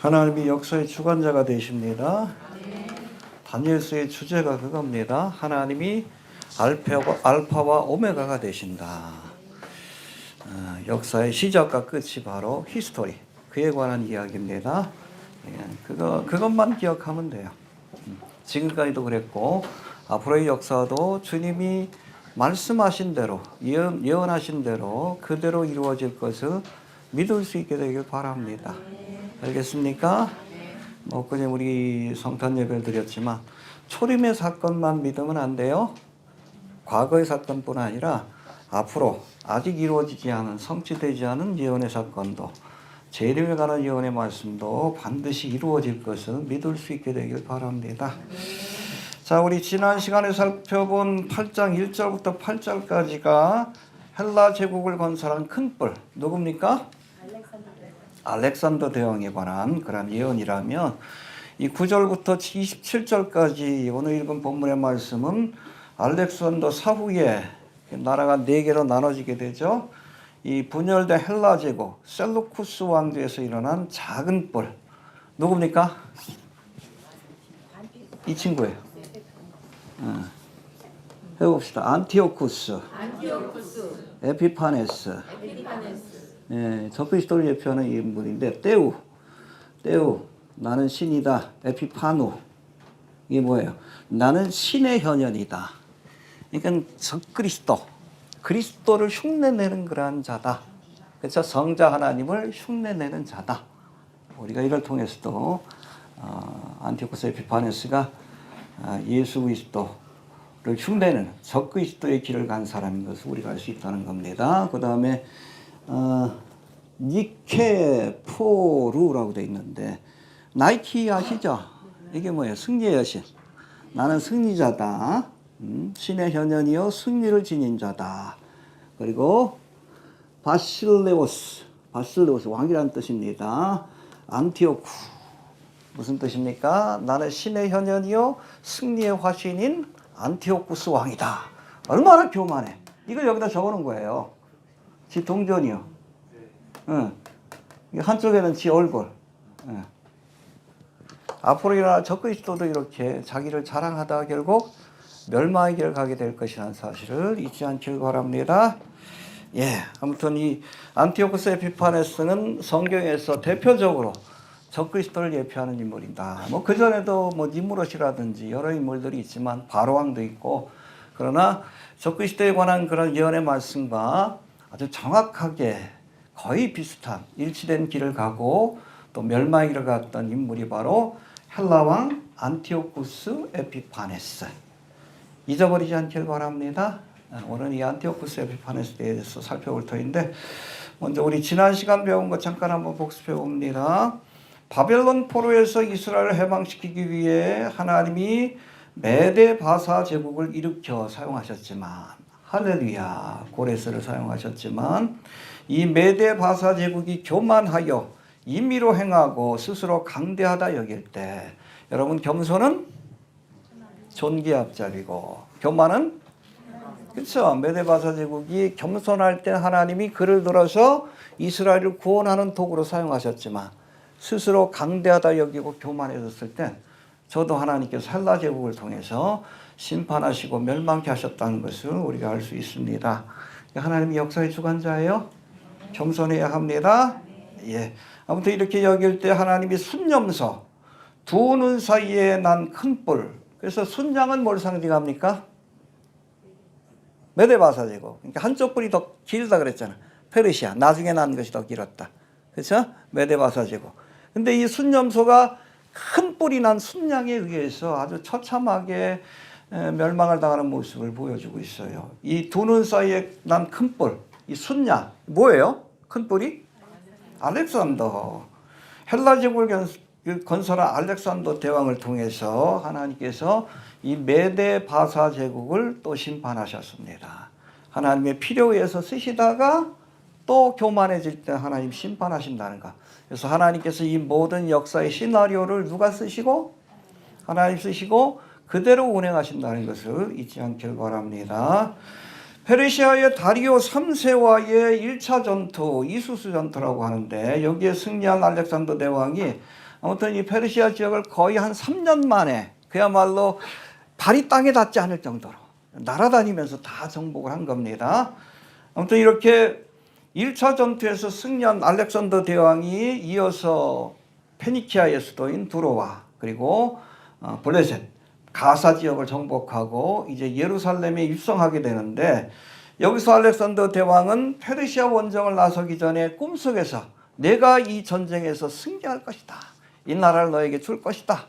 하나님이 역사의 주관자가 되십니다. 다니엘서의 주제가 그겁니다. 하나님이 알파와 오메가가 되신다. 역사의 시작과 끝이 바로 히스토리, 그에 관한 이야기입니다. 그것만 기억하면 돼요. 지금까지도 그랬고 앞으로의 역사도 주님이 말씀하신 대로, 예언하신 대로 그대로 이루어질 것을 믿을 수 있게 되길 바랍니다. 알겠습니까? 그냥 우리 성탄 예배를 드렸지만 초림의 사건만 믿으면 안 돼요. 과거의 사건뿐 아니라 앞으로 아직 이루어지지 않은, 성취되지 않은 예언의 사건도, 재림에 관한 예언의 말씀도 반드시 이루어질 것을 믿을 수 있게 되길 바랍니다. 자, 우리 지난 시간에 살펴본 8장 1절부터 8절까지가 헬라 제국을 건설한 큰 뿔, 누굽니까? 알렉산더 대왕에 관한 그런 예언이라면, 이 9절부터 27절까지 오늘 읽은 본문의 말씀은 알렉산더 사후에 나라가 4개로 나눠지게 되죠. 이 분열된 헬라 제국 셀루쿠스 왕조에서 일어난 작은 뿔, 누굽니까? 이 친구예요. 해봅시다. 안티오쿠스, 에피파네스. 적그리스도를 예표하는 인물인데, 떼우, 나는 신이다. 에피파누, 이게 뭐예요? 나는 신의 현현이다. 그러니까 적그리스도, 그리스도를 흉내내는 그러한 자다. 그래서 성자 하나님을 흉내내는 자다. 우리가 이걸 통해서도 안티오쿠스 에피파네스가 예수 그리스도를 흉내내는 적그리스도의 길을 간 사람인 것을 우리가 알 수 있다는 겁니다. 그 다음에 니케포루라고 되어 있는데, 나이키 아시죠? 이게 뭐예요? 승리의 여신. 나는 승리자다. 신의 현현이요 승리를 지닌 자다. 그리고 바실레오스 왕이라는 뜻입니다. 안티오쿠, 무슨 뜻입니까? 나는 신의 현현이요 승리의 화신인 안티오쿠스 왕이다. 얼마나 교만해. 이걸 여기다 적어놓은 거예요. 지 동전이요. 한쪽에는 지 얼굴. 앞으로 일어날 적그리스도도 이렇게 자기를 자랑하다가 결국 멸망의 길을 가게 될 것이라는 사실을 잊지 않길 바랍니다. 아무튼 이 안티오쿠스 에피파네스는 성경에서 대표적으로 적그리스도를 예표하는 인물이다. 그 전에도 니무롯이라든지 여러 인물들이 있지만 바로왕도 있고, 그러나 적그리스도에 관한 그런 예언의 말씀과 아주 정확하게 거의 비슷한 일치된 길을 가고 또 멸망의 길을 갔던 인물이 바로 헬라왕 안티오쿠스 에피파네스. 잊어버리지 않길 바랍니다. 오늘 이 안티오쿠스 에피파네스에 대해서 살펴볼 터인데, 먼저 우리 지난 시간 배운 거 잠깐 한번 복습해 봅니다. 바벨론 포로에서 이스라엘을 해방시키기 위해 하나님이 메데 바사 제국을 일으켜 사용하셨지만, 할렐루야, 고레스를 사용하셨지만, 이 메데 바사 제국이 교만하여 임의로 행하고 스스로 강대하다 여길 때, 여러분, 겸손은 존귀의 앞자리고 교만은, 그렇죠? 메데 바사 제국이 겸손할 때 하나님이 그를 들어서 이스라엘을 구원하는 도구로 사용하셨지만, 스스로 강대하다 여기고 교만해졌을 때 저도 하나님께서 헬라 제국을 통해서 심판하시고 멸망케 하셨다는 것을 우리가 알 수 있습니다. 하나님이 역사의 주관자예요. 겸손해야 합니다. 아무튼 이렇게 여길 때 하나님이 순념소, 두 눈 사이에 난 큰 뿔. 그래서 순양은 뭘 상징합니까? 메데바사 제국. 그러니까 한쪽 뿔이 더 길다 그랬잖아. 페르시아. 나중에 난 것이 더 길었다. 그렇죠? 메데바사 제국. 근데 이 순념소가 큰 뿔이 난 순양에 의해서 아주 처참하게 멸망을 당하는 모습을 보여주고 있어요. 이 두 눈 사이에 난 큰 뿔, 이 순양, 뭐예요? 큰 뿔이? 알렉산더. 헬라 제국을 건설한 알렉산더 대왕을 통해서 하나님께서 이 메데 바사 제국을 또 심판하셨습니다. 하나님의 필요에 의해서 쓰시다가 또 교만해질 때 하나님 심판하신다는 것. 그래서 하나님께서 이 모든 역사의 시나리오를 누가 쓰시고? 하나님 쓰시고 그대로 운행하신다는 것을 잊지 않길 바랍니다. 페르시아의 다리오 3세와의 1차 전투, 이수스 전투라고 하는데, 여기에 승리한 알렉산더 대왕이 아무튼 이 페르시아 지역을 거의 한 3년 만에 그야말로 발이 땅에 닿지 않을 정도로 날아다니면서 다 정복을 한 겁니다. 아무튼 이렇게 1차 전투에서 승리한 알렉산더 대왕이 이어서 페니키아의 수도인 두로와 그리고 블레셋, 가사 지역을 정복하고 이제 예루살렘에 입성하게 되는데, 여기서 알렉산더 대왕은 페르시아 원정을 나서기 전에 꿈속에서 내가 이 전쟁에서 승리할 것이다, 이 나라를 너에게 줄 것이다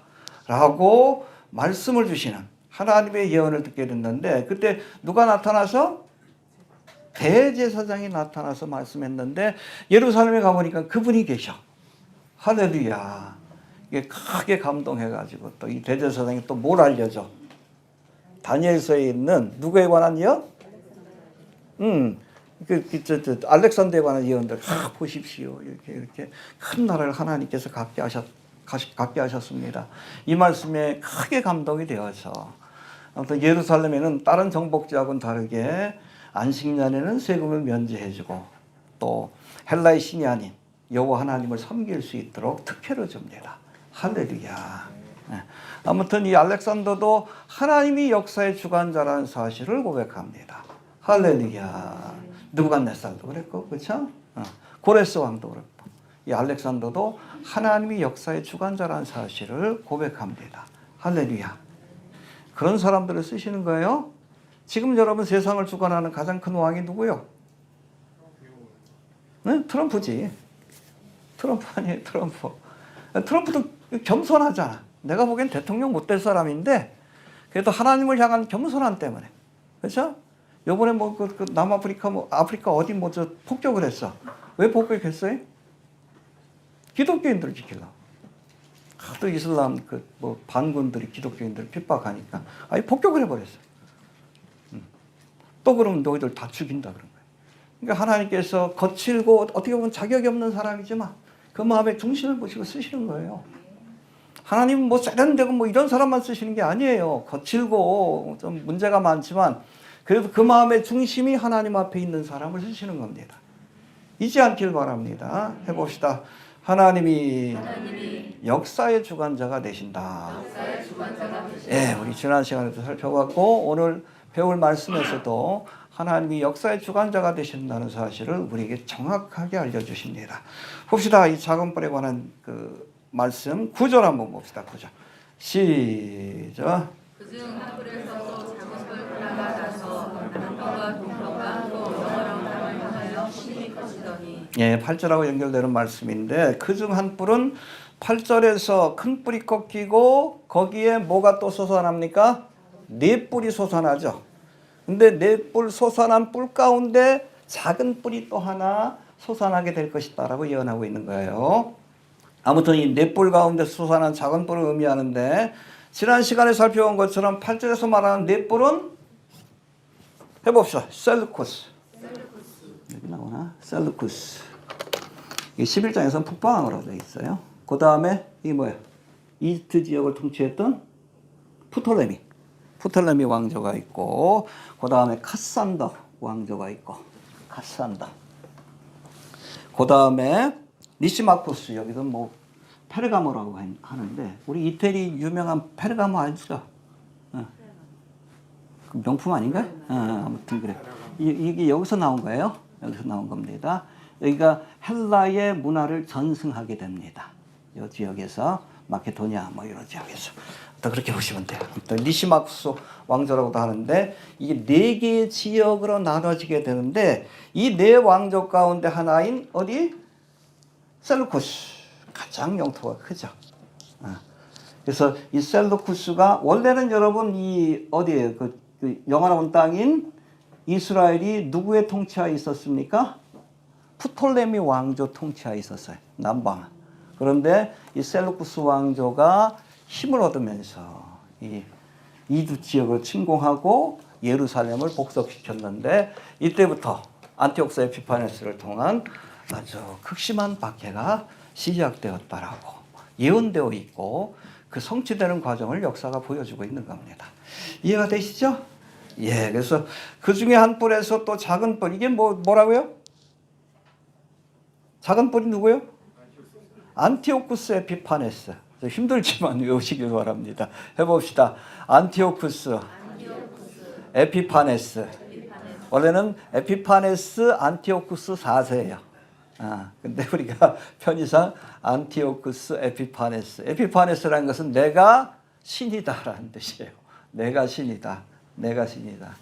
라고 말씀을 주시는 하나님의 예언을 듣게 됐는데, 그때 누가 나타나서? 대제사장이 나타나서 말씀했는데, 예루살렘에 가보니까 그분이 계셔. 할렐루야. 이게 크게 감동해가지고 또 이 대제사장이 또 뭘 알려줘? 다니엘서에 있는 누구에 관한 예언? 알렉산더에 관한 예언들 보십시오. 이렇게 큰 나라를 하나님께서 갖게 하셨습니다. 이 말씀에 크게 감동이 되어서 아무튼 예루살렘에는 다른 정복지하고는 다르게 안식년에는 세금을 면제해주고 또 헬라의 신이 아닌 여호와 하나님을 섬길 수 있도록 특혜를 줍니다. 할렐루야. 아무튼 이 알렉산더도 하나님이 역사의 주관자라는 사실을 고백합니다. 할렐루야. 느부갓네살도 그랬고, 그렇죠? 고레스 왕도 그랬고, 이 알렉산더도 하나님이 역사의 주관자라는 사실을 고백합니다. 할렐루야. 그런 사람들을 쓰시는 거예요. 지금 여러분 세상을 주관하는 가장 큰 왕이 누구요? 네? 트럼프지. 트럼프 아니에요, 트럼프. 트럼프도 겸손하잖아. 내가 보기엔 대통령 못 될 사람인데 그래도 하나님을 향한 겸손함 때문에, 그렇죠? 요번에 남아프리카 아프리카 어디 저 폭격을 했어. 왜 폭격했어요? 기독교인들을 지키려고. 하도 이슬람 반군들이 기독교인들을 핍박하니까 아예 폭격을 해버렸어. 또 그러면 너희들 다 죽인다 그런 거예요. 그러니까 하나님께서 거칠고 어떻게 보면 자격이 없는 사람이지만 그 마음의 중심을 보시고 쓰시는 거예요. 하나님은 세련되고 이런 사람만 쓰시는 게 아니에요. 거칠고 좀 문제가 많지만 그래도 그 마음의 중심이 하나님 앞에 있는 사람을 쓰시는 겁니다. 잊지 않길 바랍니다. 해봅시다. 하나님이 역사의 주관자가 되신다. 예, 우리 지난 시간에도 살펴봤고 오늘 배울 말씀에서도 하나님이 역사의 주관자가 되신다는 사실을 우리에게 정확하게 알려주십니다. 봅시다. 이 작은 뿔에 관한 그 말씀 9절 한번 봅시다. 9절. 시작. 그중 한 뿔에서 작은 뿔 하나가 나서 남편과 동편과 또 여러 땅을 향하여 심히 커지더니. 예, 8절하고 연결되는 말씀인데 그중 한 뿔은 8절에서 큰 뿔이 꺾이고 거기에 뭐가 또 솟아납니까? 네 뿔이 솟아나죠. 근데 네 뿔 솟아난 뿔 가운데 작은 뿔이 또 하나 솟아나게 될 것이다라고 예언하고 있는 거예요. 아무튼 이 네 뿔 가운데 솟아난 작은 뿔을 의미하는데, 지난 시간에 살펴본 것처럼 8절에서 말하는 네 뿔은 해봅시다. 셀루쿠스. 여기 나오나? 셀루쿠스. 이 11장에서는 북방으로 되어 있어요. 그 다음에 이게 뭐야? 이집트 지역을 통치했던 프톨레미 왕조가 있고, 그 다음에 카산더 왕조가 있고, 카산더. 그 다음에 니시마쿠스, 여기도 페르가모라고 하는데, 우리 이태리 유명한 페르가모 알죠? 그 명품 아닌가? 아무튼 그래. 이게 여기서 나온 거예요. 여기서 나온 겁니다. 여기가 헬라의 문화를 전승하게 됩니다. 이 지역에서 마케도니아 이런 지역에서. 또 그렇게 보시면 돼요. 또 니시마쿠스 왕조라고도 하는데 이게 네 개의 지역으로 나눠지게 되는데 이 네 왕조 가운데 하나인 어디? 셀루쿠스. 가장 영토가 크죠. 그래서 이 셀루쿠스가 원래는 여러분 이 어디에 그 영화 나온 땅인 이스라엘이 누구의 통치하에 있었습니까? 프톨레미 왕조 통치하에 있었어요. 남방. 그런데 이 셀루쿠스 왕조가 힘을 얻으면서 이 이두 지역을 침공하고 예루살렘을 복속시켰는데 이때부터 안티옥스 에피파네스를 통한 아주 극심한 박해가 시작되었다라고 예언되어 있고 그 성취되는 과정을 역사가 보여주고 있는 겁니다. 이해가 되시죠? 예, 그래서 그 중에 한 뿔에서 또 작은 뿔, 이게 뭐라고요? 작은 뿔이 누구요? 안티오쿠스 에피파네스. 힘들지만 외우시길 바랍니다. 해봅시다. 안티오쿠스 에피파네스. 원래는 에피파네스 안티오쿠스 4세예요. 근데 우리가 편의상 안티오쿠스 에피파네스. 에피파네스라는 것은 내가 신이다라는 뜻이에요. 내가 신이다. 내가 신이다.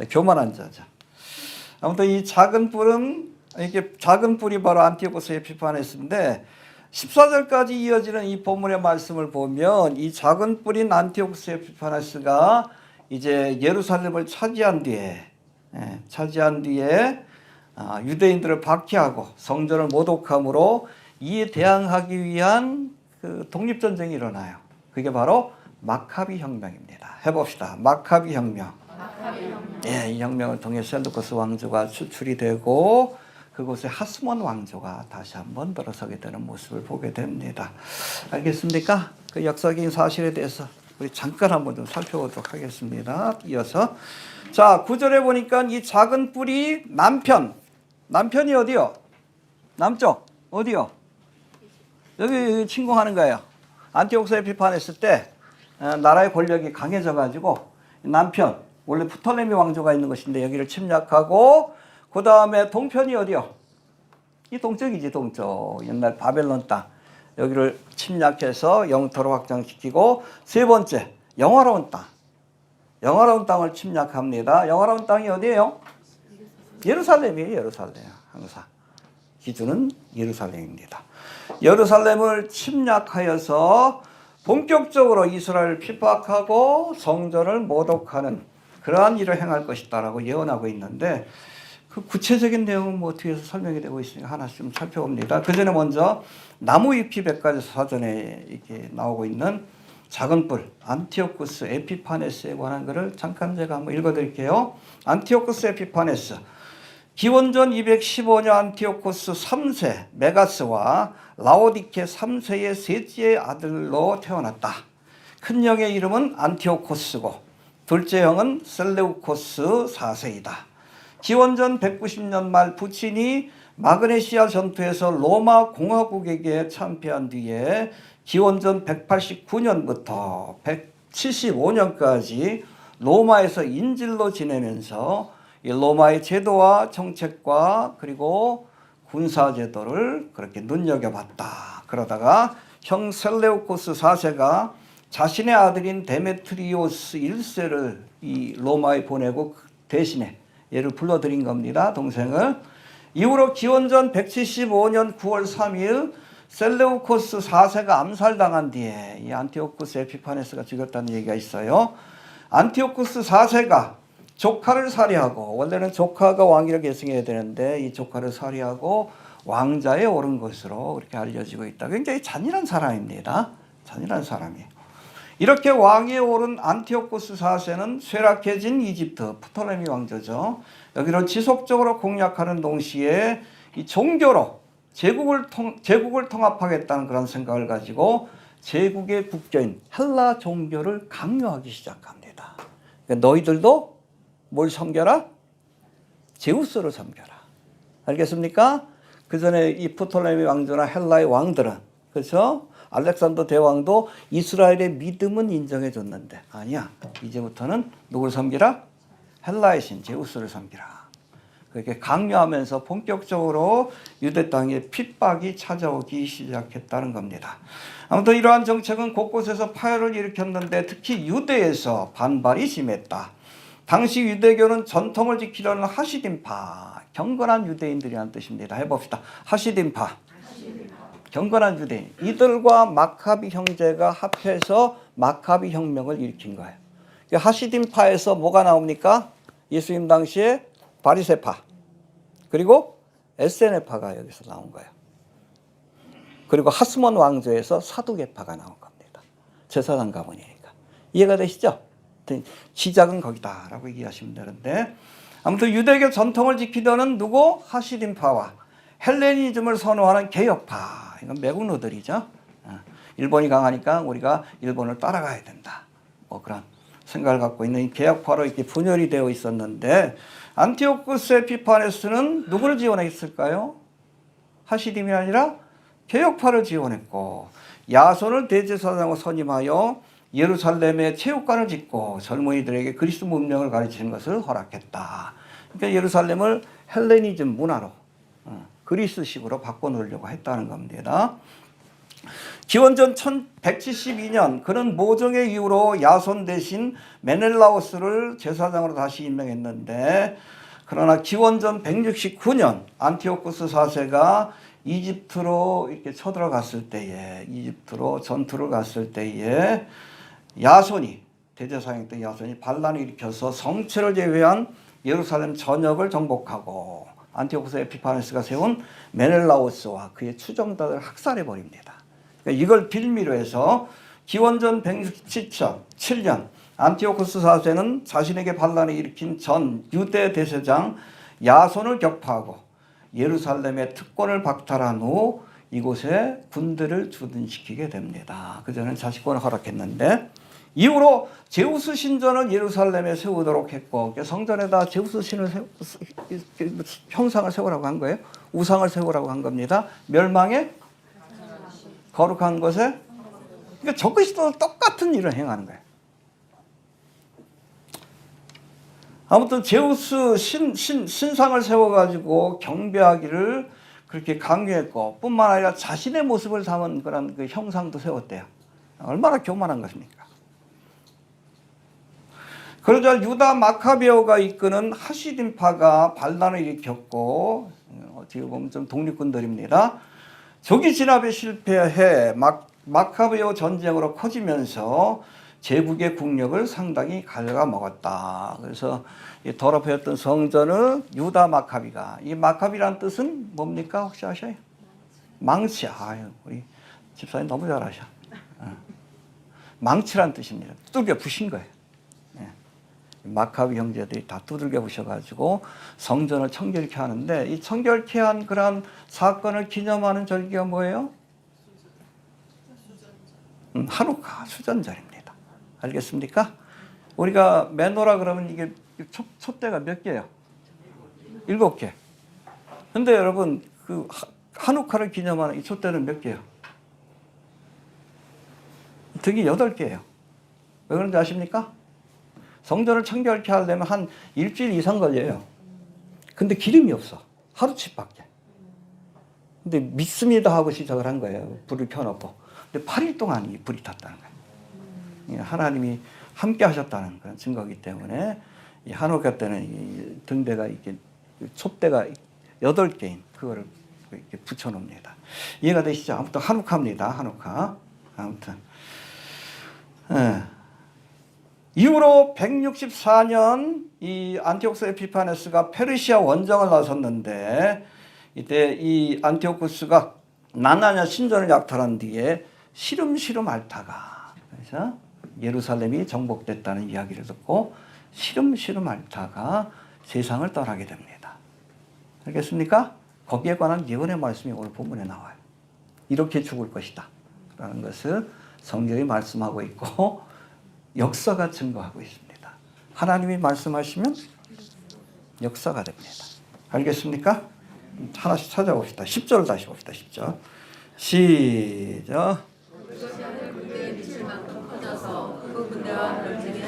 교만한 자죠. 아무튼 이 작은 뿔은 이게 작은 뿔이 바로 안티오쿠스 에피파네스인데 14절까지 이어지는 이 본문의 말씀을 보면 이 작은 뿔인 안티오쿠스 에피파네스가 이제 예루살렘을 차지한 뒤에 유대인들을 박해하고 성전을 모독함으로 이에 대항하기 위한 그 독립전쟁이 일어나요. 그게 바로 마카비 혁명입니다. 해봅시다. 마카비 혁명. 예, 이 혁명을 통해 셀루커스 왕조가 추출이 되고 그곳에 하스몬 왕조가 다시 한번 들어서게 되는 모습을 보게 됩니다. 알겠습니까? 그 역사적인 사실에 대해서 우리 잠깐 한번 좀 살펴보도록 하겠습니다. 이어서 자 9절에 보니까 이 작은 뿔이 남편이 어디요? 남쪽 어디요? 여기 침공하는 거예요. 안티오쿠스 에피파네스 때 나라의 권력이 강해져 가지고 남편 원래 프톨레미 왕조가 있는 것인데 여기를 침략하고 그 다음에 동편이 어디요? 이 동쪽이지 동쪽. 옛날 바벨론 땅. 여기를 침략해서 영토로 확장시키고 세 번째 영화로운 땅. 영화로운 땅을 침략합니다. 영화로운 땅이 어디예요? 예루살렘이에요. 예루살렘. 항상. 기준은 예루살렘입니다. 예루살렘을 침략하여서 본격적으로 이스라엘을 핍박하고 성전을 모독하는 그러한 일을 행할 것이다라고 예언하고 있는데 그 구체적인 내용은 뭐 뒤에서 설명이 되고 있으니까 하나씩 좀 살펴봅니다. 그 전에 먼저 나무위키 백과에서 사전에 이렇게 나오고 있는 작은 뿔 안티오쿠스 에피파네스에 관한 것을 잠깐 제가 한번 읽어드릴게요. 안티오쿠스 에피파네스 기원전 215년 안티오쿠스 3세 메가스와 라오디케 3세의 셋째의 아들로 태어났다. 큰 형의 이름은 안티오코스고 둘째 형은 셀레우코스 4세이다. 기원전 190년 말 부친이 마그네시아 전투에서 로마 공화국에게 참패한 뒤에 기원전 189년부터 175년까지 로마에서 인질로 지내면서 이 로마의 제도와 정책과 그리고 군사 제도를 그렇게 눈여겨봤다. 그러다가 형 셀레우코스 4세가 자신의 아들인 데메트리오스 1세를 이 로마에 보내고 대신에 얘를 불러들인 겁니다. 동생을. 이후로 기원전 175년 9월 3일 셀레우코스 4세가 암살당한 뒤에 이 안티오쿠스 에피파네스가 죽였다는 얘기가 있어요. 안티오쿠스 4세가 조카를 살해하고 원래는 조카가 왕위를 계승해야 되는데 이 조카를 살해하고 왕자에 오른 것으로 그렇게 알려지고 있다. 굉장히 잔인한 사람입니다. 잔인한 사람이에요. 이렇게 왕위에 오른 안티오쿠스 4세는 쇠락해진 이집트 프톨레미 왕조죠. 여기를 지속적으로 공략하는 동시에 이 종교로 제국을 통합하겠다는 그런 생각을 가지고 제국의 국교인 헬라 종교를 강요하기 시작합니다. 그러니까 너희들도 뭘 섬겨라? 제우스를 섬겨라. 알겠습니까? 그 전에 이 프톨레미 왕조나 헬라의 왕들은 그렇죠? 알렉산더 대왕도 이스라엘의 믿음은 인정해 줬는데 아니야. 이제부터는 누굴 섬기라? 헬라의 신 제우스를 섬기라. 그렇게 강요하면서 본격적으로 유대 땅에 핍박이 찾아오기 시작했다는 겁니다. 아무튼 이러한 정책은 곳곳에서 파열을 일으켰는데 특히 유대에서 반발이 심했다. 당시 유대교는 전통을 지키려는 하시딘파, 경건한 유대인들이라는 뜻입니다. 해봅시다. 하시딘파. 경건한 유대인. 이들과 마카비 형제가 합해서 마카비 혁명을 일으킨 거예요. 하시딘파에서 뭐가 나옵니까? 예수님 당시에 바리새파 그리고 에세네파가 여기서 나온 거예요. 그리고 하스몬 왕조에서 사두개파가 나온 겁니다. 제사장 가문이니까. 이해가 되시죠? 시작은 거기다라고 얘기하시면 되는데 아무튼 유대교 전통을 지키려는 누구? 하시딘파와 헬레니즘을 선호하는 개혁파. 이건 매국노들이죠. 일본이 강하니까 우리가 일본을 따라가야 된다. 뭐 그런 생각을 갖고 있는 이 개혁파로 이렇게 분열이 되어 있었는데 안티오쿠스 에피파네스는 누구를 지원했을까요? 하시딤이 아니라 개혁파를 지원했고 야손을 대제사장으로 선임하여 예루살렘에 체육관을 짓고 젊은이들에게 그리스도 문명을 가르치는 것을 허락했다. 그러니까 예루살렘을 헬레니즘 문화로 그리스식으로 바꿔놓으려고 했다는 겁니다. 기원전 1172년 그는 모종의 이유로 야손 대신 메넬라오스를 제사장으로 다시 임명했는데, 그러나 기원전 169년 안티오쿠스 4세가 이집트로 이렇게 쳐들어갔을 때에, 이집트로 전투를 갔을 때에 야손이, 대제사장이었던 야손이 반란을 일으켜서 성체를 제외한 예루살렘 전역을 정복하고 안티오쿠스 에피파네스가 세운 메넬라오스와 그의 추종자들을 학살해 버립니다. 그러니까 이걸 빌미로 해서 기원전 167년 안티오쿠스 4세는 자신에게 반란을 일으킨 전 유대 대제사장 야손을 격파하고 예루살렘의 특권을 박탈한 후 이곳에 군대를 주둔시키게 됩니다. 그전에는 자치권을 허락했는데, 이후로 제우스 신전을 예루살렘에 세우도록 했고, 성전에다 제우스 신을 형상을 세우라고 한 거예요. 우상을 세우라고 한 겁니다. 멸망의 거룩한 것에, 그러니까 저그리스도도 똑같은 일을 행하는 거예요. 아무튼 제우스 신상을 세워가지고 경배하기를 그렇게 강요했고, 뿐만 아니라 자신의 모습을 담은 그런 그 형상도 세웠대요. 얼마나 교만한 것입니까? 그러자 유다 마카베오가 이끄는 하시딤파가 반란을 일으켰고, 어떻게 보면 좀 독립군들입니다. 조기 진압에 실패해 마카베오 전쟁으로 커지면서 제국의 국력을 상당히 갉아먹었다. 그래서 이 더럽혔던 성전을 유다 마카비가, 이 마카비란 뜻은 뭡니까? 혹시 아셔요? 망치. 아유, 우리 집사님 너무 잘 아셔. 망치란 뜻입니다. 두들겨 부신 거예요. 마카비 형제들이 다 두들겨 부셔가지고 성전을 청결케 하는데, 이 청결케 한 그런 사건을 기념하는 절기가 뭐예요? 하누카 수전절입니다. 알겠습니까? 우리가 메노라 그러면 이게 촛대가 몇 개예요? 7개. 근데 여러분, 그 하누카를 기념하는 이 촛대는 몇 개예요? 등이 8개예요. 왜 그런지 아십니까? 성전을 청결케 하려면 한 일주일 이상 걸려요. 근데 기름이 없어. 하루치밖에. 근데 믿습니다 하고 시작을 한 거예요. 불을 켜놓고. 근데 8일 동안 이 불이 탔다는 거예요. 하나님이 함께 하셨다는 그런 증거이기 때문에, 이 하누카 때는 이 등대가 이렇게 촛대가 8개인 그거를 이렇게 붙여놓습니다. 이해가 되시죠? 아무튼 하누카입니다. 하누카. 아무튼. 이후로 164년 이 안티오쿠스 에피파네스가 페르시아 원정을 나섰는데, 이때 이 안티오쿠스가 나나냐 신전을 약탈한 뒤에 시름시름 앓다가, 그래서 예루살렘이 정복됐다는 이야기를 듣고 시름시름 앓다가 세상을 떠나게 됩니다. 알겠습니까? 거기에 관한 예언의 말씀이 오늘 본문에 나와요. 이렇게 죽을 것이다 라는 것을 성경이 말씀하고 있고 역사가 증거하고 있습니다. 하나님이 말씀하시면 역사가 됩니다. 알겠습니까? 하나씩 찾아봅시다. 10절 다시 봅시다. 10절. 시작. 그것이 하늘 군대에 미칠 만큼 커져서 그 군대와 별들이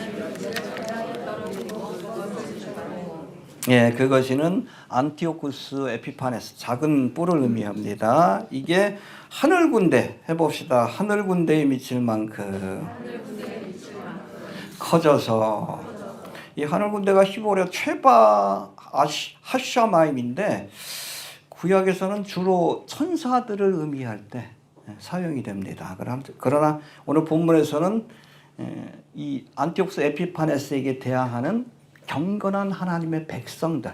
땅에 떨어지고 그것을 주고. 예, 그것이는 안티오쿠스 에피파네스, 작은 뿔을 의미합니다. 이게 하늘 군대 해봅시다. 하늘 군대에 미칠 만큼 커져서, 이 하늘 군대가 히브리어 최바 하샤마임인데 구약에서는 주로 천사들을 의미할 때 사용이 됩니다. 그러나 오늘 본문에서는 이 안티오쿠스 에피파네스에게 대항하는 경건한 하나님의 백성들,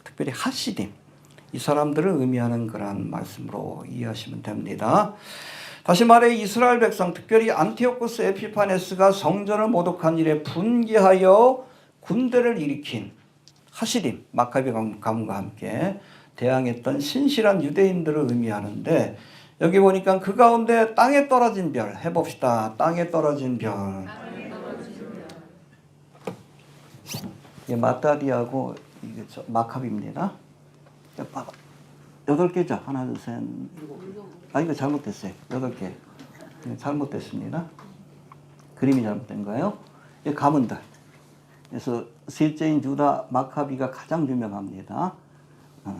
특별히 하시딤, 이 사람들을 의미하는 그런 말씀으로 이해하시면 됩니다. 다시 말해 이스라엘 백성, 특별히 안티오쿠스 에피파네스가 성전을 모독한 일에 분개하여 군대를 일으킨 하시딤, 마카비 가문과 함께 대항했던 신실한 유대인들을 의미하는데, 여기 보니까 그 가운데 땅에 떨어진 별 해봅시다. 땅에 떨어진 별. 이게 마따디하고 이게 마카비입니다. 봐봐. 8개죠. 하나, 둘, 셋. 아, 이거 잘못됐어요. 8개. 잘못됐습니다. 그림이 잘못된 거예요. 이 가문들. 그래서 셋째인 유다 마카비가 가장 유명합니다.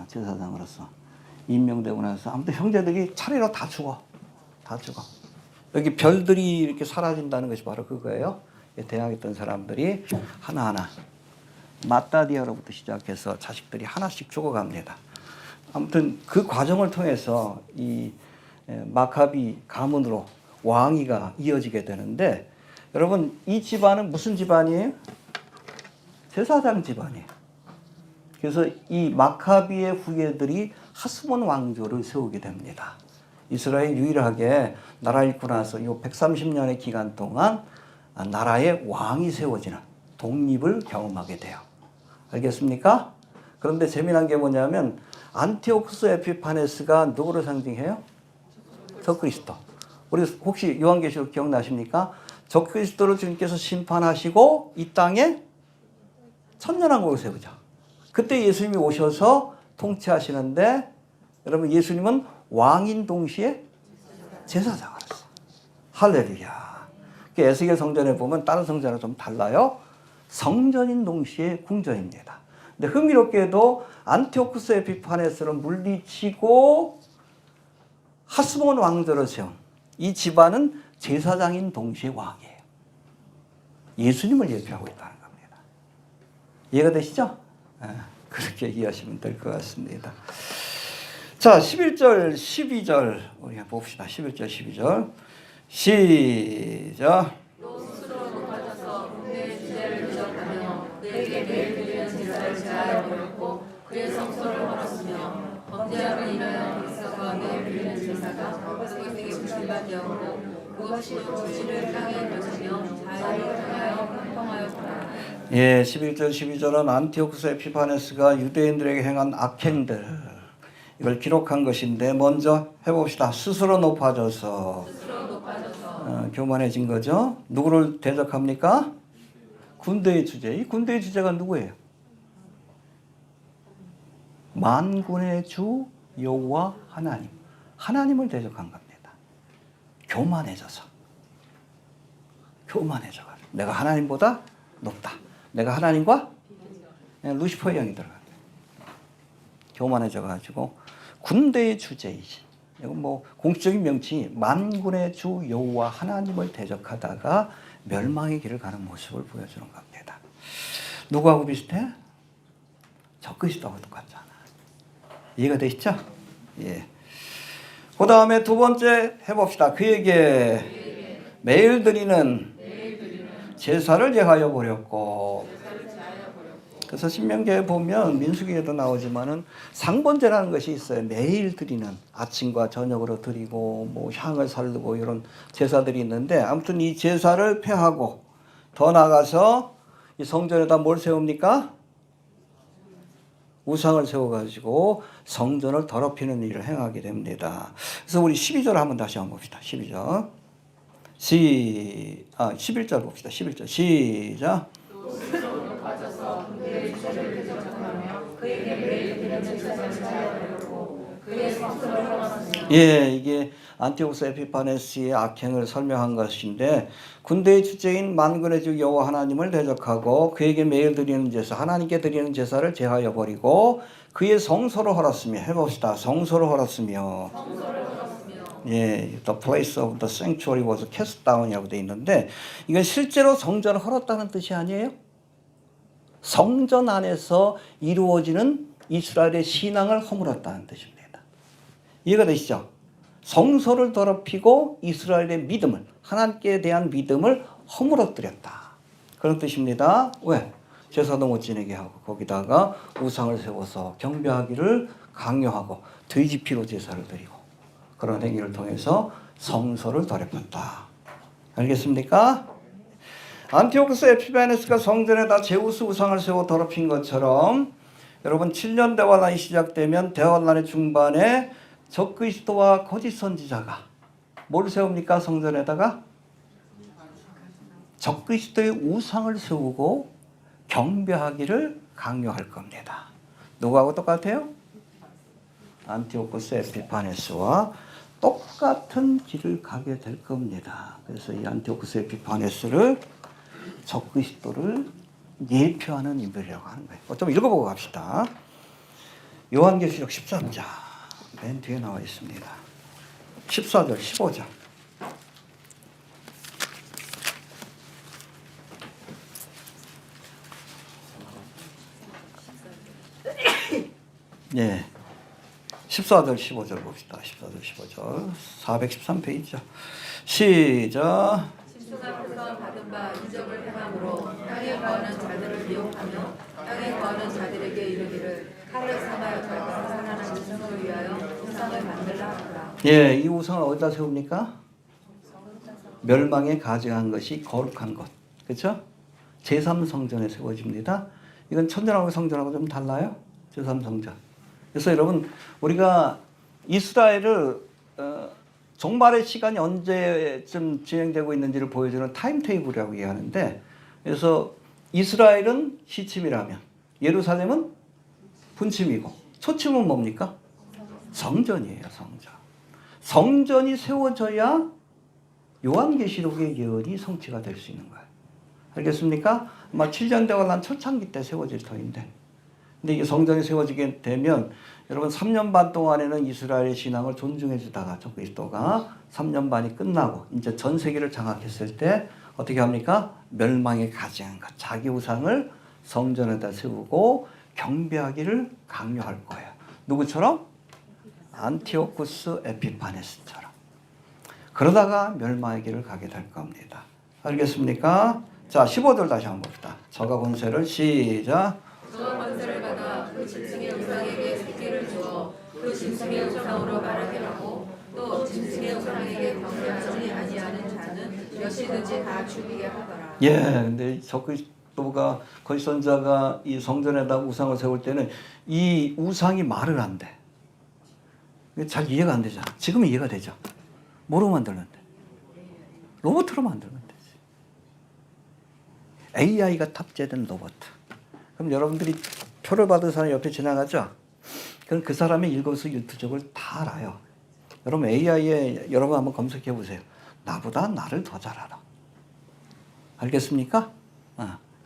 제사장으로서 임명되고 나서 아무튼 형제들이 차례로 다 죽어. 다 죽어. 여기 별들이 이렇게 사라진다는 것이 바로 그거예요. 대항했던 사람들이 하나하나 마따디아로부터 시작해서 자식들이 하나씩 죽어갑니다. 아무튼 그 과정을 통해서 이 마카비 가문으로 왕위가 이어지게 되는데, 여러분 이 집안은 무슨 집안이에요? 제사장 집안이에요. 그래서 이 마카비의 후예들이 하스몬 왕조를 세우게 됩니다. 이스라엘 유일하게 나라 잃고 나서 이 130년의 기간 동안 나라의 왕이 세워지는 독립을 경험하게 돼요. 알겠습니까? 그런데 재미난 게 뭐냐면 안티오쿠스 에피파네스가 누구를 상징해요? 적그리스도. 우리 혹시 요한계시록 기억나십니까? 적그리스도를 주님께서 심판하시고 이 땅에 천년왕국을 세우죠. 그때 예수님이 오셔서 통치하시는데, 여러분 예수님은 왕인 동시에 제사장을 했어요. 할렐루야. 에스겔 성전에 보면 다른 성전은 좀 달라요. 성전인 동시에 궁전입니다. 근데 흥미롭게도 안티오쿠스 에피파네스는 물리치고 하스몬 왕조를 세운 이 집안은 제사장인 동시에 왕이에요. 예수님을 예표하고 있다는 겁니다. 이해가 되시죠? 그렇게 이해하시면 될 것 같습니다. 자, 11절, 12절 우리가 봅시다. 11절, 12절 시작. 또 스스로 높아져서 그의 주제를 대적하며 그에게 매일 드리는 제사를 제하여버렸고 그의 성소를 헐었으며 범죄함을 인하여 백성과 매일 드리는 제사가 그에게 불신가 되었고 그것이 주지를 땅에 펼치며 자유를 향하여 평하였구나. 예, 11절, 12절은 안티오쿠스 에피파네스가 유대인들에게 행한 악행들, 이걸 기록한 것인데, 먼저 해봅시다. 스스로 높아져서 교만해진 거죠. 누구를 대적합니까? 군대의 주제. 이 군대의 주제가 누구예요? 만군의 주 여호와 하나님. 하나님을 대적한 겁니다. 교만해져서. 교만해져가지고 내가 하나님보다 높다. 내가 하나님과 루시퍼의 영이 들어갔다. 교만해져가지고 군대의 주제이신, 이건 뭐 공식적인 명칭이 만군의 주 여호와 하나님을 대적하다가 멸망의 길을 가는 모습을 보여주는 겁니다. 누구하고 비슷해? 적그리스도하고 똑같잖아. 이해가 되시죠? 예. 그 다음에 두 번째 해봅시다. 그에게 매일 드리는 제사를 제하여 버렸고, 그래서 신명기에 보면 민수기에도 나오지만은 상번제라는 것이 있어요. 매일 드리는, 아침과 저녁으로 드리고 뭐 향을 살르고 이런 제사들이 있는데, 아무튼 이 제사를 폐하고 더 나아가서 이 성전에다 뭘 세웁니까? 우상을 세워가지고 성전을 더럽히는 일을 행하게 됩니다. 그래서 우리 12절 한번 다시 한번 봅시다. 12절 11절 봅시다. 11절 시작. 예, 이게 안티오쿠스 에피파네스의 악행을 설명한 것인데, 군대의 주제인 만군의 주 여호와 하나님을 대적하고 그에게 매일 드리는 제사, 하나님께 드리는 제사를 제하여 버리고 그의 성소를 헐었으며, 해봅시다. 성소를 헐었으며. 예, the place of the sanctuary was cast down이라고 되어 있는데, 이건 실제로 성전을 헐었다는 뜻이 아니에요. 성전 안에서 이루어지는 이스라엘의 신앙을 허물었다는 뜻입니다. 이해가 되시죠? 성소를 더럽히고 이스라엘의 믿음을, 하나님께 대한 믿음을 허물어뜨렸다. 그런 뜻입니다. 왜? 제사도 못 지내게 하고 거기다가 우상을 세워서 경배하기를 강요하고 돼지 피로 제사를 드리고 그런 행위를 통해서 성소를 더럽혔다. 알겠습니까? 안티오쿠스 에피파네스가 성전에다 제우스 우상을 세워 더럽힌 것처럼, 여러분 7년 대환란이 시작되면 대환란의 중반에 적그리스도와 거짓 선지자가 뭘 세웁니까? 성전에다가 적그리스도의 우상을 세우고 경배하기를 강요할 겁니다. 누구하고 똑같아요? 안티오코스 에피파네스와 똑같은 길을 가게 될 겁니다. 그래서 이 안티오코스 에피파네스를 적그리스도를 예표하는 인물이라고 하는 거예요. 좀 읽어보고 갑시다. 요한계시록 13장 맨 뒤에 나와 있습니다. 14절 15절. 네. 14절 15절 봅시다. 14절 15절 413페이지죠. 시작. 짐승 앞에서 받은 바 인적을 행함으로 땅에 거하는 자들을 미혹하며 땅에 거하는 자들에게 이르기를 칼을 삼하여 달과 살아난 짐승을 위하여 우상을 만들라 하더라. 예, 이 우상을 어디다 세웁니까? 멸망에 가증한 것이 거룩한 것. 그렇죠? 제3성전에 세워집니다. 이건 천전하고 성전하고 좀 달라요. 제3성전. 그래서 여러분 우리가 이스라엘을 종말의 시간이 언제쯤 진행되고 있는지를 보여주는 타임테이블이라고 얘기하는데, 그래서 이스라엘은 시침이라면 예루살렘은 분침이고 초침은 뭡니까? 성전이에요. 성전. 성전이 세워져야 요한계시록의 예언이 성취가 될 수 있는 거예요. 알겠습니까? 아마 7년대가 난 초창기 때 세워질 터인데, 근데 이게 성전이 세워지게 되면 여러분 3년 반 동안에는 이스라엘의 신앙을 존중해 주다가 적그리스도가 3년 반이 끝나고 이제 전 세계를 장악했을 때 어떻게 합니까? 멸망에 가증한 것, 자기 우상을 성전에다 세우고 경배하기를 강요할 거예요. 누구처럼? 안티오쿠스 에피파네스처럼. 그러다가 멸망의 길을 가게 될 겁니다. 알겠습니까? 자, 15절 다시 한번 봅시다. 저가 권세를 시작. 저가 권세를 받아 그 짐승의 우상에게 새끼를 주어 그 짐승의 우상으로 말하게 하고 또 짐승의 우상에게 경배하지 아니하는 자는 몇이든지 다 죽이게 하더라. 예, 근데 적그리스도가 거짓 선자가 이 성전에다 우상을 세울 때는 이 우상이 말을 한대. 잘 이해가 안 되잖아. 지금은 이해가 되죠. 뭐로 만들는데? 로봇으로 만들면 되지. AI가 탑재된 로봇. 그럼 여러분들이 표를 받은 사람이 옆에 지나가죠? 그럼 그 사람의 일거수일투족을 다 알아요. 여러분 AI에 여러분 한번 검색해 보세요. 나보다 나를 더 잘 알아. 알겠습니까?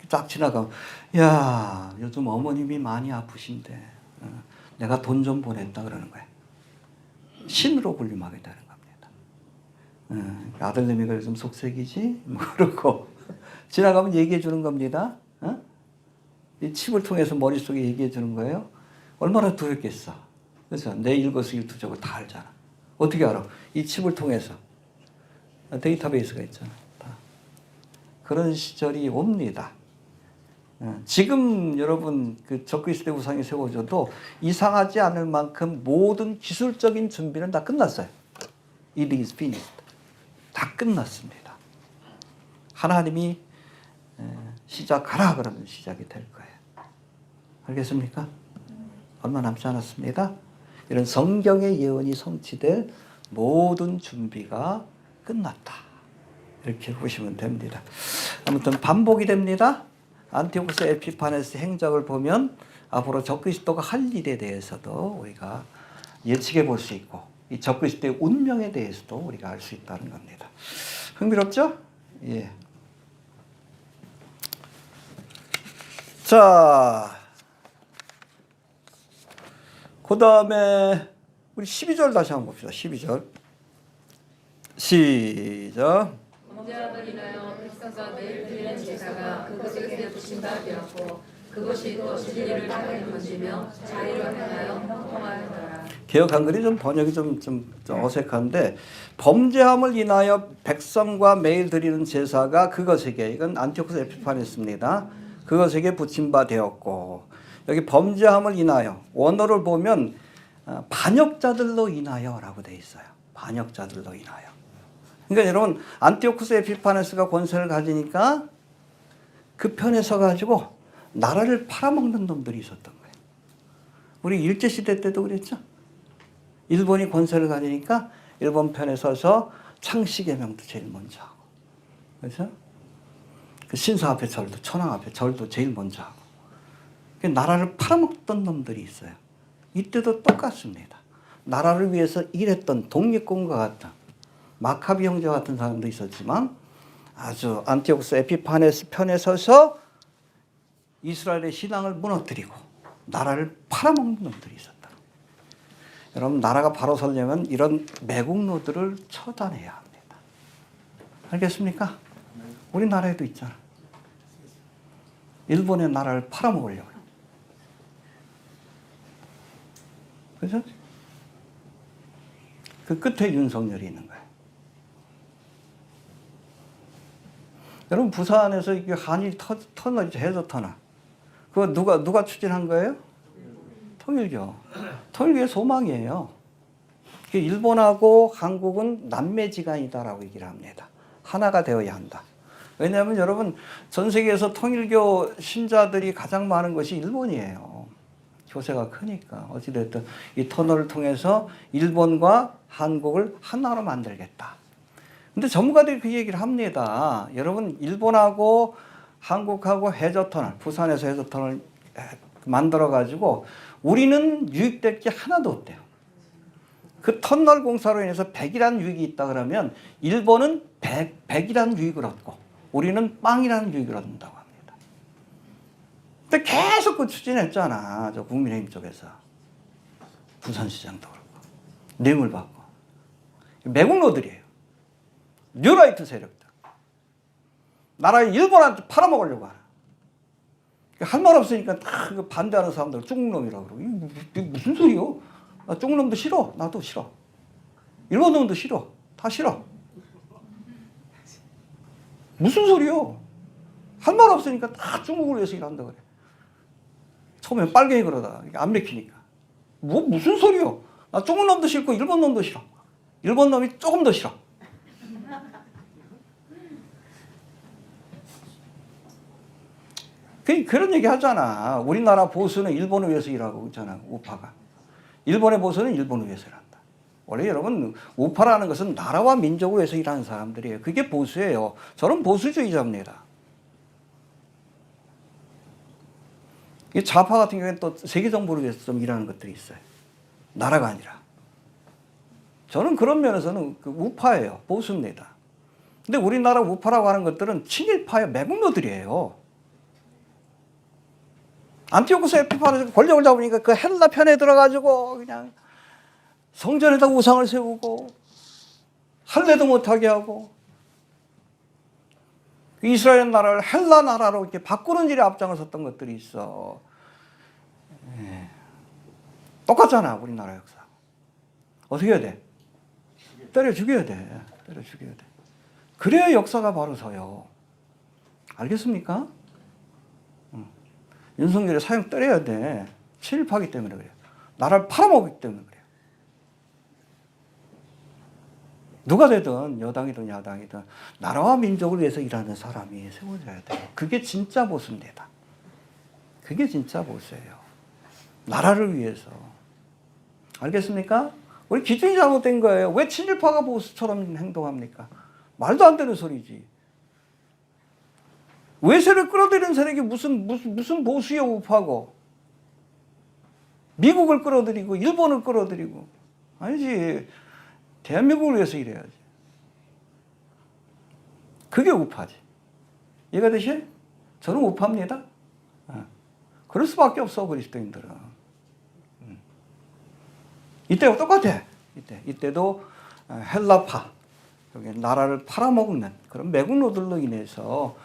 쫙 지나가면 야, 요즘 어머님이 많이 아프신데 내가 돈 좀 보냈다 그러는 거예요. 신으로 군림하게 되는 겁니다. 아들내미가 요즘 속색이지? 뭐 그러고 지나가면 얘기해 주는 겁니다. 이 칩을 통해서 머릿속에 얘기해 주는 거예요. 얼마나 두렵겠어. 그래서 내 일거수일투족을 다 알잖아. 어떻게 알아? 이 칩을 통해서 데이터베이스가 있잖아. 다. 그런 시절이 옵니다. 지금 여러분 그 적그리스도 우상이 세워져도 이상하지 않을 만큼 모든 기술적인 준비는 다 끝났어요. It is finished. 다 끝났습니다. 하나님이 시작하라 그러면 시작이 될 거예요. 알겠습니까? 얼마 남지 않았습니다. 이런 성경의 예언이 성취될 모든 준비가 끝났다. 이렇게 보시면 됩니다. 아무튼 반복이 됩니다. 안티오코스 에피파네스 행적을 보면 앞으로 적그리스도가 할 일에 대해서도 우리가 예측해 볼 수 있고 이 적그리스도의 운명에 대해서도 우리가 알 수 있다는 겁니다. 흥미롭죠? 예. 자, 그 다음에 우리 12절 다시 한번 봅시다. 12절 시작. 범죄함을 인하여 백성과 매일 드리는 제사가 그것에게 붙인 바 되었고 그것이 또 진리를 땅에 던지며 자리로 행하여 형통하더라. 개역 한글이 좀 번역이 좀 어색한데, 범죄함을 인하여 백성과 매일 드리는 제사가 그것에게, 이건 안티오코스 에피파네스입니다. 그것에게 붙인 바 되었고, 여기 범죄함을 인하여 원어를 보면 반역자들로 인하여라고 돼 있어요. 반역자들로 인하여. 그러니까 여러분 안티오코스 에피파네스가 권세를 가지니까 그 편에 서 가지고 나라를 팔아먹는 놈들이 있었던 거예요. 우리 일제시대 때도 그랬죠. 일본이 권세를 가지니까 일본 편에 서서 창씨개명도 제일 먼저 하고, 그렇죠? 그 신사 앞에 절도, 천황 앞에 절도 제일 먼저 하고, 나라를 팔아먹던 놈들이 있어요. 이때도 똑같습니다. 나라를 위해서 일했던 독립군과 같은 마카비 형제 같은 사람도 있었지만 아주 안티오쿠스 에피파네스 편에 서서 이스라엘의 신앙을 무너뜨리고 나라를 팔아먹는 놈들이 있었다. 여러분, 나라가 바로 서려면 이런 매국노들을 처단해야 합니다. 알겠습니까? 우리나라에도 있잖아. 일본의 나라를 팔아먹으려고. 그죠? 그 끝에 윤석열이 있는 거예요. 여러분, 부산에서 이게 한일 터널, 해저 터널. 그거 누가 추진한 거예요? 통일교. 통일교의 소망이에요. 일본하고 한국은 남매지간이다라고 얘기를 합니다. 하나가 되어야 한다. 왜냐하면 여러분, 전 세계에서 통일교 신자들이 가장 많은 것이 일본이에요. 교세가 크니까. 어찌됐든 이 터널을 통해서 일본과 한국을 하나로 만들겠다. 근데 전문가들이 그 얘기를 합니다. 여러분, 일본하고 한국하고 해저터널, 부산에서 해저터널 만들어가지고 우리는 유익될 게 하나도 없대요. 그 터널 공사로 인해서 100이라는 유익이 있다 그러면 일본은 100이라는 유익을 얻고 우리는 빵이라는 유익을 얻는다고 합니다. 근데 계속 그 추진했잖아. 저 국민의힘 쪽에서. 부산시장도 그렇고. 뇌물 받고. 매국노들이에요. 뉴라이트 세력들. 나라를 일본한테 팔아먹으려고 하는. 할 말 없으니까 다 반대하는 사람들 중국놈이라고 그러고. 이게 무슨 소리요? 나 중국놈도 싫어. 나도 싫어. 일본놈도 싫어. 다 싫어. 무슨 소리요? 할 말 없으니까 다 중국을 위해서 일한다 그래. 처음엔 빨갱이 그러다가 안 맥히니까. 무슨 소리요? 나 중국놈도 싫고 일본놈도 싫어. 일본놈이 조금 더 싫어. 그런 얘기 하잖아. 우리나라 보수는 일본을 위해서 일하고 있잖아. 우파가. 일본의 보수는 일본을 위해서 일한다. 원래 여러분, 우파라는 것은 나라와 민족을 위해서 일하는 사람들이에요. 그게 보수예요. 저는 보수주의자입니다. 이 좌파 같은 경우에는 또 세계 정부를 위해서 좀 일하는 것들이 있어요. 나라가 아니라. 저는 그런 면에서는 우파예요. 보수입니다. 근데 우리나라 우파라고 하는 것들은 친일파의 매국노들이에요. 안티오쿠스 에피파네스가 권력을 잡으니까 그 헬라 편에 들어가지고 그냥 성전에다 우상을 세우고 할례도 못하게 하고 이스라엘 나라를 헬라 나라로 이렇게 바꾸는 일에 앞장을 섰던 것들이 있어. 똑같잖아, 우리나라 역사. 어떻게 해야 돼? 때려 죽여야 돼. 때려 죽여야 돼. 그래야 역사가 바로 서요. 알겠습니까? 윤석열의 사형 때려야 돼. 친일파기 때문에 그래요. 나라를 팔아먹기 때문에 그래요. 누가 되든 여당이든 야당이든 나라와 민족을 위해서 일하는 사람이 세워져야 돼요. 그게 진짜 보수입니다. 그게 진짜 보수예요. 나라를 위해서. 알겠습니까? 우리 기준이 잘못된 거예요. 왜 친일파가 보수처럼 행동합니까? 말도 안 되는 소리지. 외세를 끌어들이는 세력이 무슨 보수의 우파고, 미국을 끌어들이고, 일본을 끌어들이고. 아니지. 대한민국을 위해서 일해야지. 그게 우파지. 이해가 되시죠? 저는 우파입니다. 그럴 수밖에 없어, 그리스도인들은. 이때와 똑같아. 이때도 헬라파, 나라를 팔아먹는 그런 매국노들로 인해서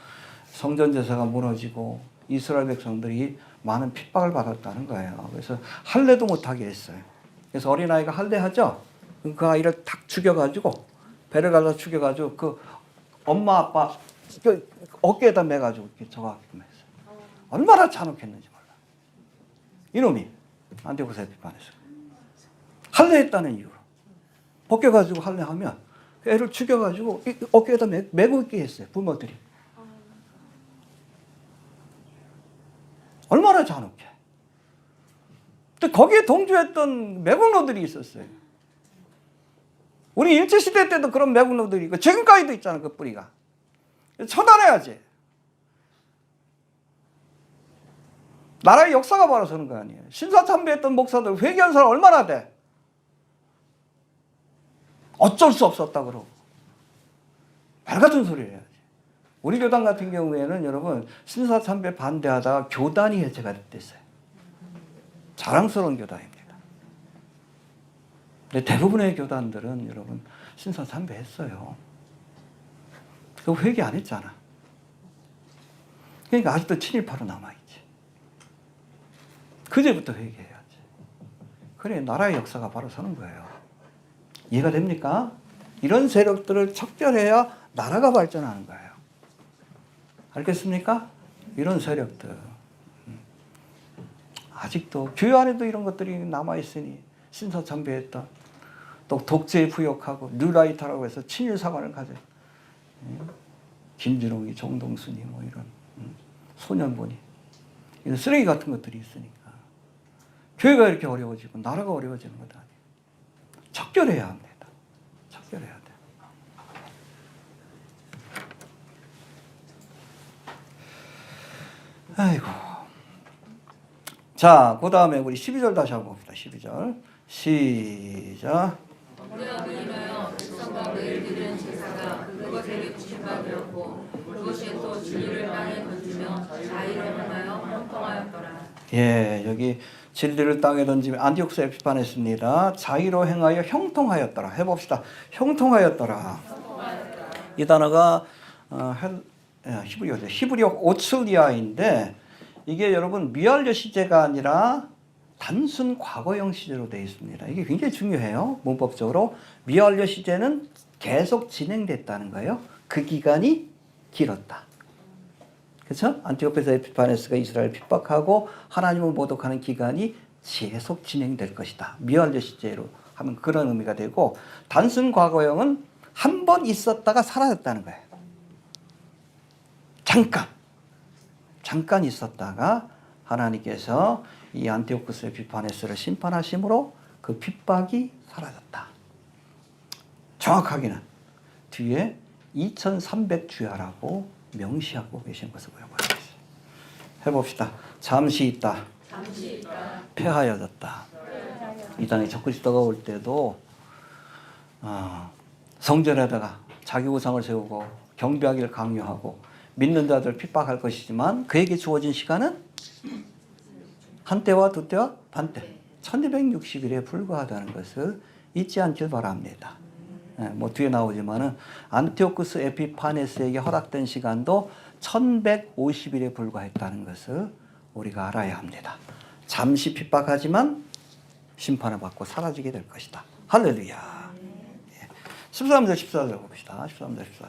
성전 제사가 무너지고 이스라엘 백성들이 많은 핍박을 받았다는 거예요. 그래서 할례도 못하게 했어요. 그래서 어린아이가 할례하죠. 그 아이를 탁 죽여가지고 배를 갈라 죽여가지고 그 엄마 아빠 그 어깨에다 매가지고 이렇게 저가게끔 했어요. 얼마나 잔혹했는지 몰라. 이놈이 안티오쿠스 에피파네스 할례했다는 이유로 벗겨가지고 할례하면 그 애를 죽여가지고 어깨에다 매고 있게 했어요. 부모들이. 얼마나 잔혹해. 근데 거기에 동조했던 매국노들이 있었어요. 우리 일제시대 때도 그런 매국노들이 있고 지금까지도 있잖아, 그 뿌리가. 처단해야지. 나라의 역사가 바로 서는 거 아니에요. 신사참배했던 목사들 회개한 사람 얼마나 돼? 어쩔 수 없었다 그러고. 말 같은 소리 해야지. 우리 교단 같은 경우에는 여러분 신사참배 반대하다가 교단이 해체가 됐어요. 자랑스러운 교단입니다. 근데 대부분의 교단들은 여러분 신사참배했어요. 그 회개 안 했잖아. 그러니까 아직도 친일파로 남아있지. 그제부터 회개해야지. 그래 나라의 역사가 바로 서는 거예요. 이해가 됩니까? 이런 세력들을 척결해야 나라가 발전하는 거예요. 알겠습니까? 이런 세력들. 아직도 교회 안에도 이런 것들이 남아있으니 신사참배했다. 또 독재 부역하고 뉴라이터라고 해서 친일사관을 가져. 김준홍이, 정동순이 뭐 이런 소년본이 이런 쓰레기 같은 것들이 있으니까 교회가 이렇게 어려워지고 나라가 어려워지는 것 아니에요. 척결해야 합니다. 척결해야 돼요. 아이고. 자, 그 다음에 우리 12절 다시 한번 봅시다. 12절. 시작. 범죄함을 인하여 백성과 매일 드리는 제사가 그것에게 부심받으었고 그것이 또 진리를 땅에 던지며 자의를 행하여 형통하였더라. 예, 여기 진리를 땅에 던지며 안티오쿠스 에피파네스입니다. 자의로 행하여 형통하였더라. 해봅시다. 형통하였더라. 이 단어가 히브리어 오츠리아인데 이게 여러분 미완료 시제가 아니라 단순 과거형 시제로 되어 있습니다. 이게 굉장히 중요해요. 문법적으로 미완료 시제는 계속 진행됐다는 거예요. 그 기간이 길었다. 그렇죠? 안티오쿠스 에피파네스가 이스라엘을 핍박하고 하나님을 모독하는 기간이 계속 진행될 것이다. 미완료 시제로 하면 그런 의미가 되고 단순 과거형은 한 번 있었다가 사라졌다는 거예요. 잠깐 있었다가 하나님께서 이 안티오쿠스 에피파네스를 심판하심으로 그 핍박이 사라졌다. 정확하게는 뒤에 2300주야라고 명시하고 계신 것을 보여요. 해봅시다. 잠시 있다. 폐하여졌다. 이 땅에 적그리스도가 올 때도 성전에다가 자기 우상을 세우고 경배하기를 강요하고 믿는 자들 핍박할 것이지만 그에게 주어진 시간은 한때와 두때와 반때 1260일에 불과하다는 것을 잊지 않길 바랍니다. 뭐 뒤에 나오지만은 안티오쿠스 에피파네스에게 허락된 시간도 1150일에 불과했다는 것을 우리가 알아야 합니다. 잠시 핍박하지만 심판을 받고 사라지게 될 것이다. 할렐루야. 13절 14절 봅시다. 13절 14절.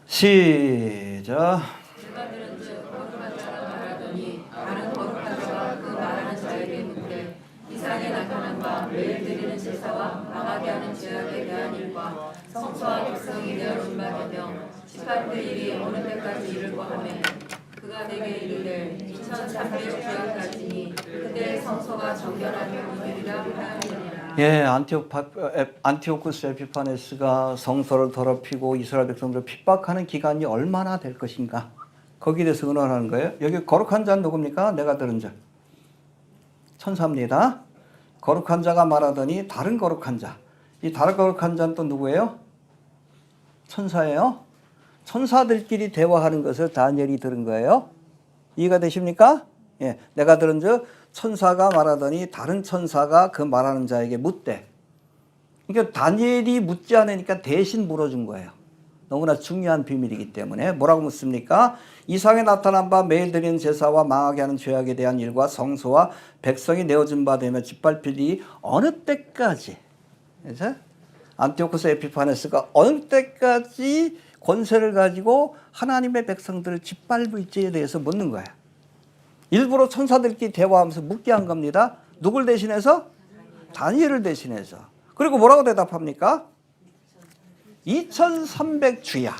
시작. 제가 들은즉 거룩한 자가 말하더니 다른 거룩한 자가 그 말하는 자에게 묻되 이상에 나타난 바 매일 드리는 제사와 망하게 하는 죄악에 대한 일과 성소와 백성이 내어 준바되며 심판될 일이 어느 때까지 이를까 하며 그가 내게 이르되 2300주야까지니 그때 성소가 정결하며 이르리라 하였느니라. 예, 안티오쿠스 에피파네스가 성소를 더럽히고 이스라엘 백성들을 핍박하는 기간이 얼마나 될 것인가? 거기에 대해서 의논하는 거예요. 여기 거룩한 자는 누굽니까? 내가 들은 자. 천사입니다. 거룩한 자가 말하더니 다른 거룩한 자. 이 다른 거룩한 자는 또 누구예요? 천사예요. 천사들끼리 대화하는 것을 다니엘이 들은 거예요. 이해가 되십니까? 예, 내가 들은 즉 천사가 말하더니 다른 천사가 그 말하는 자에게 묻되. 그러니까 다니엘이 묻지 않으니까 대신 물어준 거예요. 너무나 중요한 비밀이기 때문에 뭐라고 묻습니까? 이상에 나타난 바 매일 드리는 제사와 망하게 하는 죄악에 대한 일과 성소와 백성이 내어준 바 되며 짓밟힐 일이 어느 때까지, 그렇죠? 안티오쿠스 에피파네스가 어느 때까지 권세를 가지고 하나님의 백성들을 짓밟을지에 대해서 묻는 거예요. 일부러 천사들끼리 대화하면서 묻게 한 겁니다. 누굴 대신해서? 다니엘을 대신해서. 그리고 뭐라고 대답합니까? 2300주야.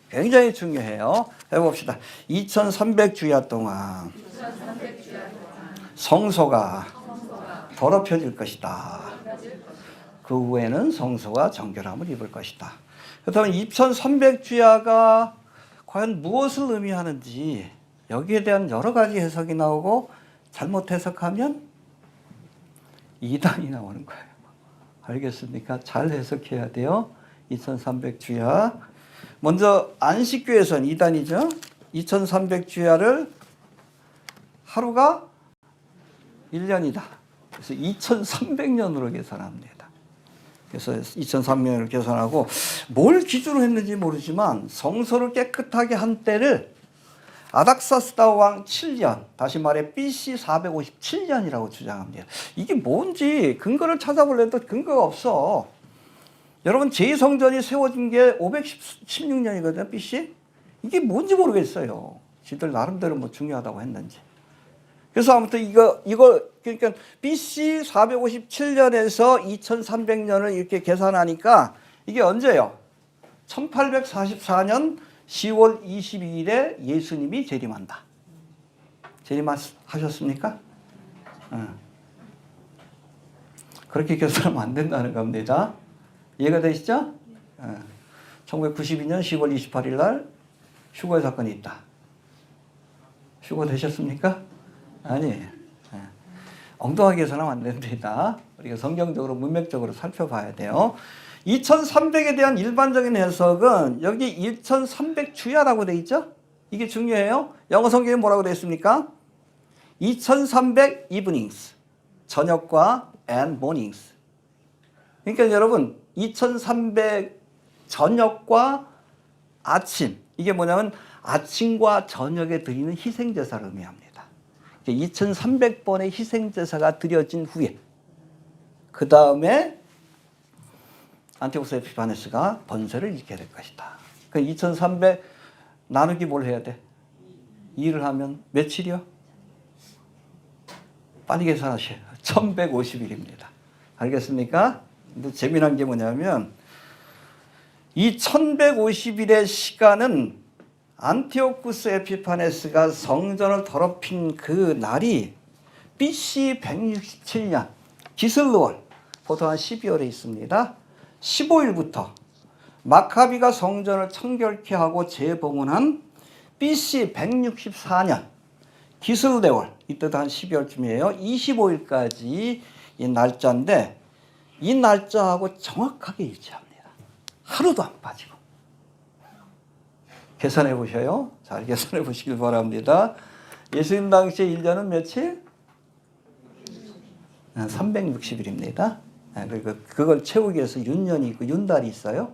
굉장히 중요해요. 해봅시다. 2300주야 동안 성소가 더럽혀질 것이다. 그 후에는 성소가 정결함을 입을 것이다. 그렇다면 2300주야가 과연 무엇을 의미하는지 여기에 대한 여러 가지 해석이 나오고 잘못 해석하면 이단이 나오는 거예요. 알겠습니까? 잘 해석해야 돼요. 2300주야. 먼저 안식교에서는 2단이죠. 2300주야를 하루가 1년이다. 그래서 2300년으로 계산합니다. 그래서 2300년을 계산하고 뭘 기준으로 했는지 모르지만 성소를 깨끗하게 한 때를 아닥사스다 왕 7년, 다시 말해 BC 457년이라고 주장합니다. 이게 뭔지 근거를 찾아보려도 근거가 없어. 여러분 제2성전이 세워진 게 516년이거든요. BC. 이게 뭔지 모르겠어요. 지들 나름대로 뭐 중요하다고 했는지. 그래서 아무튼 이거 그러니까 BC 457년에서 2300년을 이렇게 계산하니까 이게 언제요? 1844년 10월 22일에 예수님이 재림한다. 재림하셨습니까? 그렇게 계산하면 안 된다는 겁니다. 이해가 되시죠? 1992년 10월 28일 날 휴거 사건이 있다. 휴거 되셨습니까? 아니에요. 엉뚱하게 계산하면 안 됩니다. 우리가 성경적으로 문맥적으로 살펴봐야 돼요. 2300에 대한 일반적인 해석은 여기 2300주야라고 되어 있죠? 이게 중요해요. 영어 성경에 뭐라고 되어 있습니까? 2300 evenings, 저녁과 and mornings. 그러니까 여러분 2300 저녁과 아침, 이게 뭐냐면 아침과 저녁에 드리는 희생제사를 의미합니다. 2300번의 희생제사가 드려진 후에 그 다음에 안티오쿠스 에피파네스가 번세를 일으키게 될 것이다. 그 2300 나누기 뭘 해야 돼? 2를 하면 며칠이요? 빨리 계산하세요. 1150일입니다. 알겠습니까? 근데 재미난 게 뭐냐면 이 1150일의 시간은 안티오쿠스 에피파네스가 성전을 더럽힌 그 날이 BC 167년 기슬루월, 보통 한 12월에 있습니다. 15일부터 마카비가 성전을 청결케 하고 재봉헌한 BC 164년 기슬레월, 이때도 한 12월쯤이에요. 25일까지 이 날짜인데 이 날짜하고 정확하게 일치합니다. 하루도 안 빠지고. 계산해 보셔요. 잘 계산해 보시길 바랍니다. 예수님 당시에 1년은 며칠? 360일입니다. 그리고 그걸 채우기 위해서 윤년이 있고 윤달이 있어요.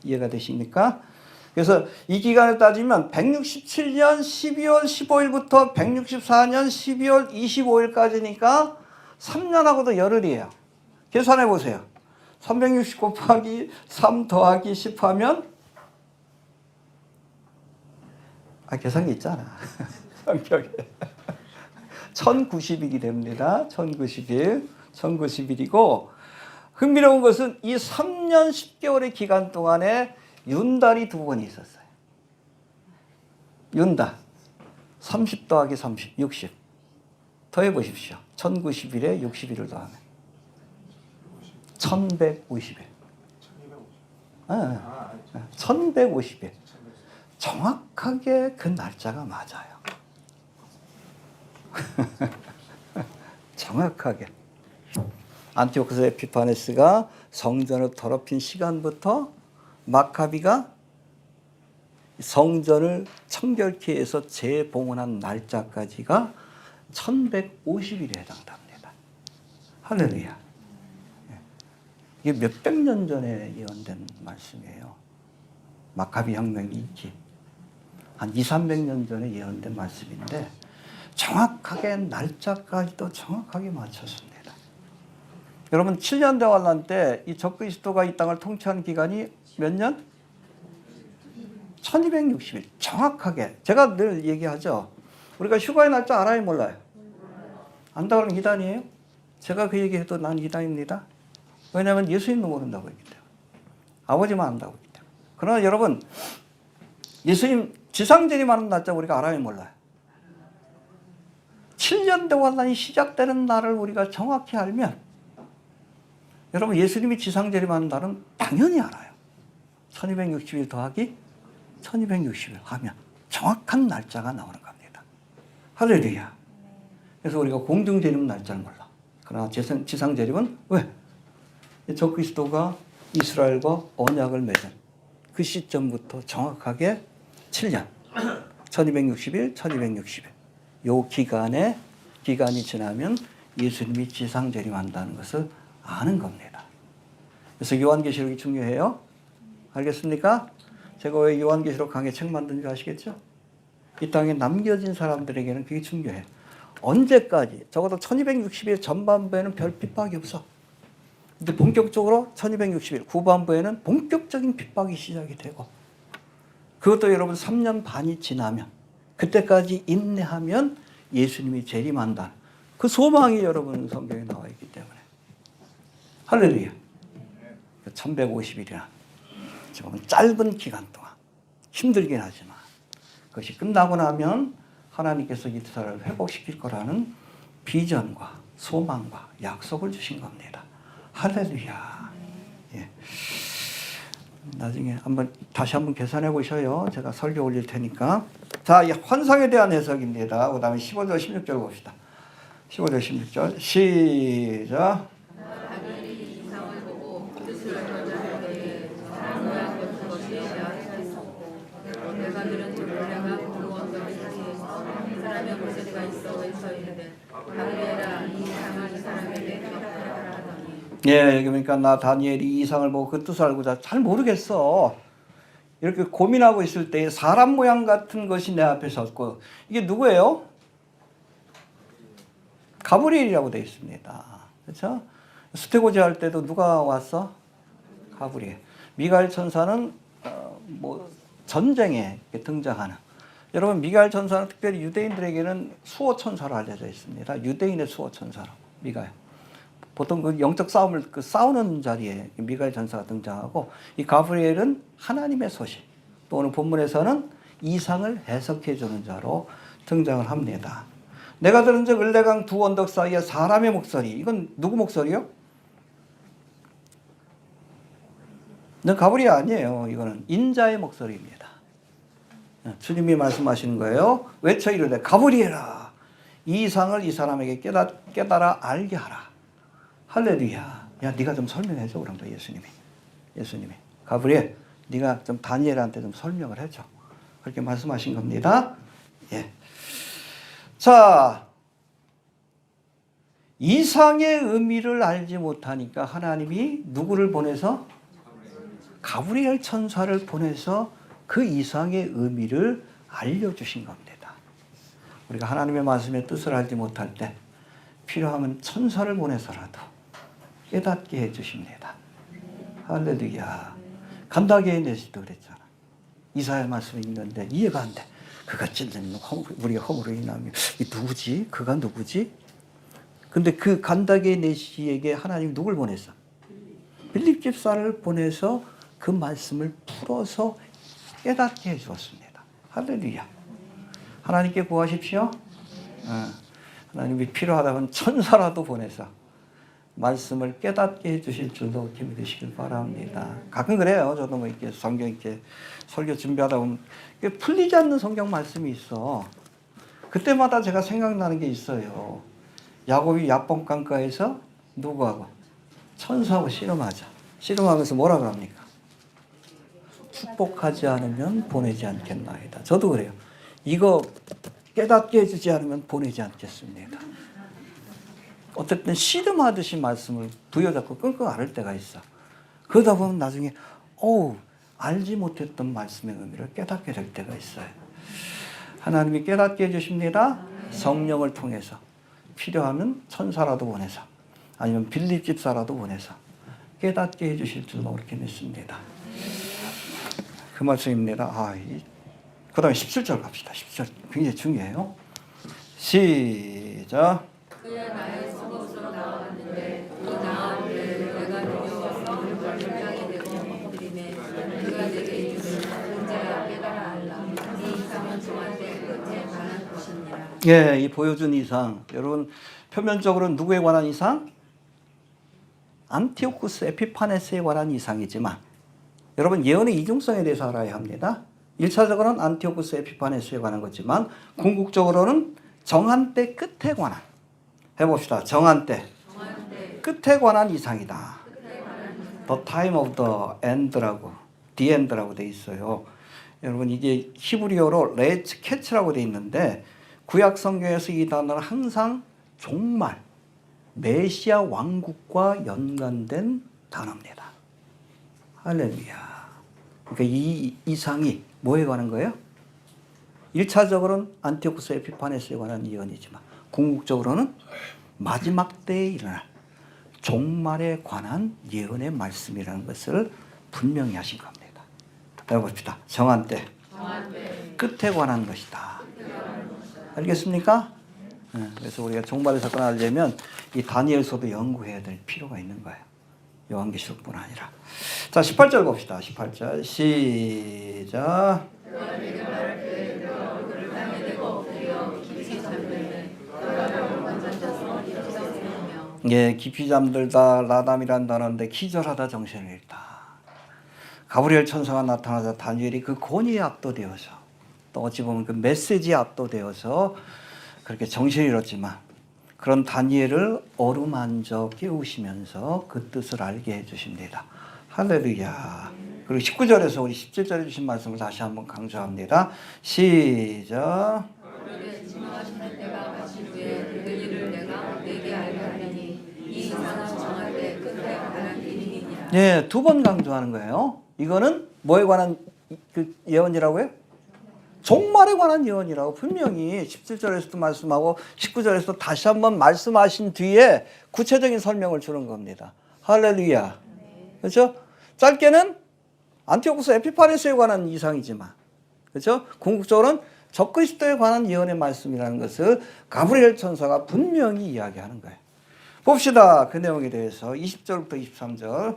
이해가 되십니까? 그래서 이 기간을 따지면 167년 12월 15일부터 164년 12월 25일까지니까 3년하고도 열흘이에요. 계산해 보세요. 360 곱하기 3 더하기 10 하면 계산기 있잖아. 성격에. 1090일이 됩니다. 1090일. 1090일이고 흥미로운 것은 이 3년 10개월의 기간 동안에 윤달이 2번이 있었어요. 윤달. 30 더하기 30, 60. 더해 보십시오. 1090일에 60일을 더하면 1150일. 1150일. 정확하게 그 날짜가 맞아요. 정확하게. 안티오쿠스 에피파네스가 성전을 더럽힌 시간부터 마카비가 성전을 청결케 해서 재봉헌한 날짜까지가 1150일에 해당됩니다. 할렐루야. 이게 몇백 년 전에 예언된 말씀이에요. 마카비 혁명이 있기 한 200~300년 전에 예언된 말씀인데 정확하게 날짜까지도 정확하게 맞췄습니다. 여러분 7년 대환란 때 이 적그리스도가 이 땅을 통치하는 기간이 몇 년? 1260일. 정확하게. 제가 늘 얘기하죠. 우리가 휴가의 날짜 알아요, 몰라요? 안다 그러면 이단이에요? 제가 그 얘기해도 난 이단입니다. 왜냐하면 예수님도 모른다고 했기 때문에. 아버지만 안다고 했기 때문에. 그러나 여러분 예수님 지상재림하는 날짜 우리가 알아요, 몰라요? 7년 대환란이 시작되는 날을 우리가 정확히 알면 여러분 예수님이 지상재림하는 날은 당연히 알아요. 1260일 더하기 1260일 하면 정확한 날짜가 나오는 겁니다. 할렐루야. 그래서 우리가 공중재림 날짜는 몰라. 그러나 지상재림은 왜? 적그리스도가 이스라엘과 언약을 맺은 그 시점부터 정확하게 7년, 1260일, 1260일. 요 기간이 지나면 예수님이 지상 재림한다는 것을 아는 겁니다. 그래서 요한계시록이 중요해요. 알겠습니까? 제가 왜 요한계시록 강의 책 만든지 아시겠죠? 이 땅에 남겨진 사람들에게는 그게 중요해요. 언제까지? 적어도 1260일 전반부에는 별 핍박이 없어. 근데 본격적으로 1260일 후반부에는 본격적인 핍박이 시작이 되고, 그것도 여러분 3년 반이 지나면, 그때까지 인내하면 예수님이 재림한다. 그 소망이 여러분 성경에 나와 있기 때문에. 할렐루야. 1150일이나 조금 짧은 기간 동안 힘들긴 하지만 그것이 끝나고 나면 하나님께서 이스라엘을 회복시킬 거라는 비전과 소망과 약속을 주신 겁니다. 할렐루야. 예. 나중에 다시 한번 계산해 보셔요. 제가 설교 올릴 테니까. 자, 이 환상에 대한 해석입니다. 그 다음에 15절, 16절 봅시다. 15절, 16절. 시작. 예, 여기 보니까 나 다니엘이 이 이상을 보고 그 뜻을 알고자 잘 모르겠어. 이렇게 고민하고 있을 때 사람 모양 같은 것이 내 앞에 섰고, 이게 누구예요? 가브리엘이라고 되어 있습니다. 그렇죠? 수태고제 할 때도 누가 왔어? 가브리엘. 미가엘 천사는 전쟁에 등장하는. 여러분, 미가엘 천사는 특별히 유대인들에게는 수호 천사로 알려져 있습니다. 유대인의 수호 천사로 미가엘. 보통 그 영적 싸움을 싸우는 자리에 미가엘 천사가 등장하고, 이 가브리엘은 하나님의 소식, 또 오늘 본문에서는 이상을 해석해 주는 자로 등장을 합니다. 내가 들은즉 을레강 두 언덕 사이에 사람의 목소리. 이건 누구 목소리요? 가브리엘 아니에요. 이거는 인자의 목소리입니다. 주님이 말씀하시는 거예요. 외쳐 이르되 가브리엘아, 이 이상을 이 사람에게 깨달아 알게 하라. 할렐루야. 야, 네가 좀 설명해 줘. 그런 거 예수님이. 가브리엘, 네가 좀 다니엘한테 좀 설명을 해 줘. 그렇게 말씀하신 겁니다. 예. 자, 이상의 의미를 알지 못하니까 하나님이 누구를 보내서? 가브리엘 천사를 보내서 그 이상의 의미를 알려주신 겁니다. 우리가 하나님의 말씀의 뜻을 알지 못할 때 필요하면 천사를 보내서라도 깨닫게 해주십니다. 할렐루야. 간다게의 내시도 그랬잖아. 이사야 말씀이 있는데 이해가 안 돼. 그가 찔린 우리의 허물로 인하며 이 누구지? 그가 누구지? 근데 그 간다게의 내시에게 하나님이 누굴 보냈어? 빌립 집사를 보내서 그 말씀을 풀어서 깨닫게 해주었습니다. 할렐루야. 하나님께 구하십시오. 하나님이 필요하다면 천사라도 보내서 말씀을 깨닫게 해주실 줄도 믿으시길 바랍니다. 가끔 그래요. 저도 이렇게 성경 이렇게 설교 준비하다 보면 풀리지 않는 성경 말씀이 있어. 그때마다 제가 생각나는 게 있어요. 야곱이 야복강가에서 누구하고? 천사하고 씨름하면서 뭐라 그럽니까? 축복하지 않으면 보내지 않겠나이다. 저도 그래요. 이거 깨닫게 해주지 않으면 보내지 않겠습니다. 어쨌든 씨름하듯이 말씀을 부여잡고 끙끙 앓을 때가 있어. 그러다 보면 나중에 알지 못했던 말씀의 의미를 깨닫게 될 때가 있어요. 하나님이 깨닫게 해주십니다. 성령을 통해서 필요하면 천사라도 보내서 아니면 빌립 집사라도 보내서 깨닫게 해주실 줄로 그렇게 믿습니다. 그 말씀입니다. 그 다음에 17절 갑시다. 17절 굉장히 중요해요. 시작. 그야 나의 성읍으로 나왔는데 그 나오되 내가 두려워서 결장이 되고 엎드리매 그가 내게 이르되 은자야 깨달아 알라. 이 이상은 종한테 끝에 관한 것이니라. 예, 이 보여준 이상, 여러분 표면적으로는 누구에 관한 이상? 안티오쿠스 에피파네스에 관한 이상이지만 여러분 예언의 이중성에 대해서 알아야 합니다. 1차적으로는 안티오쿠스 에피파네스에 관한 거지만 궁극적으로는 정한 때 끝에 관한, 해봅시다. 정한 때 끝에 관한 이상이다. The time of the end라고, the end라고 돼 있어요. 여러분 이게 히브리어로 let's catch라고 돼 있는데 구약 성경에서 이 단어는 항상 종말, 메시아 왕국과 연관된 단어입니다. 할렐루야. 그러니까 이 이상이 뭐에 관한 거예요? 1차적으로는 안티오쿠스 에피파네스에 관한 예언이지만 궁극적으로는 마지막 때에 일어날 종말에 관한 예언의 말씀이라는 것을 분명히 하신 겁니다. 해봅시다. 정한 때, 끝에 관한 것이다. 알겠습니까? 그래서 우리가 종말의 사건을 알려면 이 다니엘서도 연구해야 될 필요가 있는 거예요. 요한계시록뿐 아니라. 자, 18절 봅시다. 18절 시작. 예, 깊이 잠들다 라담이란 단어인데 기절하다 정신을 잃다. 가브리엘 천사가 나타나자 다니엘이 그 권위에 압도되어서 또 어찌 보면 그 메시지에 압도되어서 그렇게 정신을 잃었지만 그런 다니엘을 어루만져 깨우시면서 그 뜻을 알게 해주십니다. 할렐루야. 그리고 19절에서 우리 17절에 주신 말씀을 다시 한번 강조합니다. 시작. 예, 두 번 강조하는 거예요. 이거는 뭐에 관한 그 예언이라고요? 종말에 관한 예언이라고 분명히 17절에서도 말씀하고 19절에서도 다시 한번 말씀하신 뒤에 구체적인 설명을 주는 겁니다. 할렐루야. 그렇죠? 짧게는 안티오쿠스 에피파네스에 관한 이상이지만, 그렇죠? 궁극적으로는 적그리스도에 관한 예언의 말씀이라는 것을 가브리엘 천사가 분명히 이야기하는 거예요. 봅시다. 그 내용에 대해서 20절부터 23절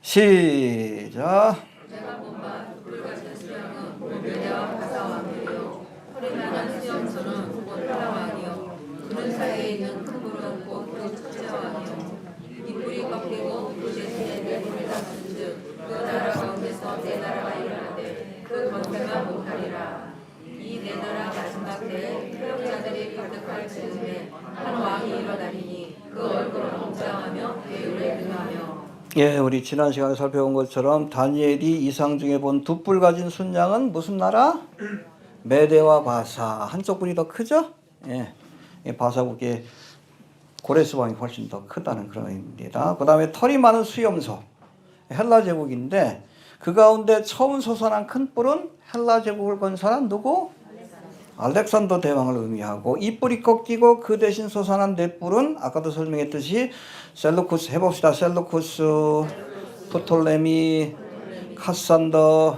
시작. 내가 본바 불같은 수령은 볼베와 바사왕이요 허리만한 수염소는 곧 파라왕이요 그는 사이에 있는 큰 불은 곧 그 첫째 왕이요 이 뿔이 꺾이고 그 제수에 내 뿔이 닿은즉 그 나라 가운데서 내 나라가 일어나되 그 권세가 못하리라. 이 내 나라 마지막 때에 패역자들이 가득할 즈음에 한 왕이 일어나리니 그 얼굴은 웅장하며 배율에 능하며. 예, 우리 지난 시간에 살펴본 것처럼 다니엘이 이상 중에 본 두 뿔 가진 순양은 무슨 나라? 메대와 바사. 한쪽 뿔이 더 크죠? 예, 바사국의 고레스 왕이 훨씬 더 크다는 그런 의미입니다. 그 다음에 털이 많은 수염소. 헬라 제국인데 그 가운데 처음 솟아난 큰 뿔은 헬라 제국을 건설한 누구? 알렉산더 대왕을 의미하고 이 뿔이 꺾이고 그 대신 솟아난 네 뿔은 아까도 설명했듯이 셀루쿠스 해봅시다. 셀루쿠스, 프톨레미, 카산더,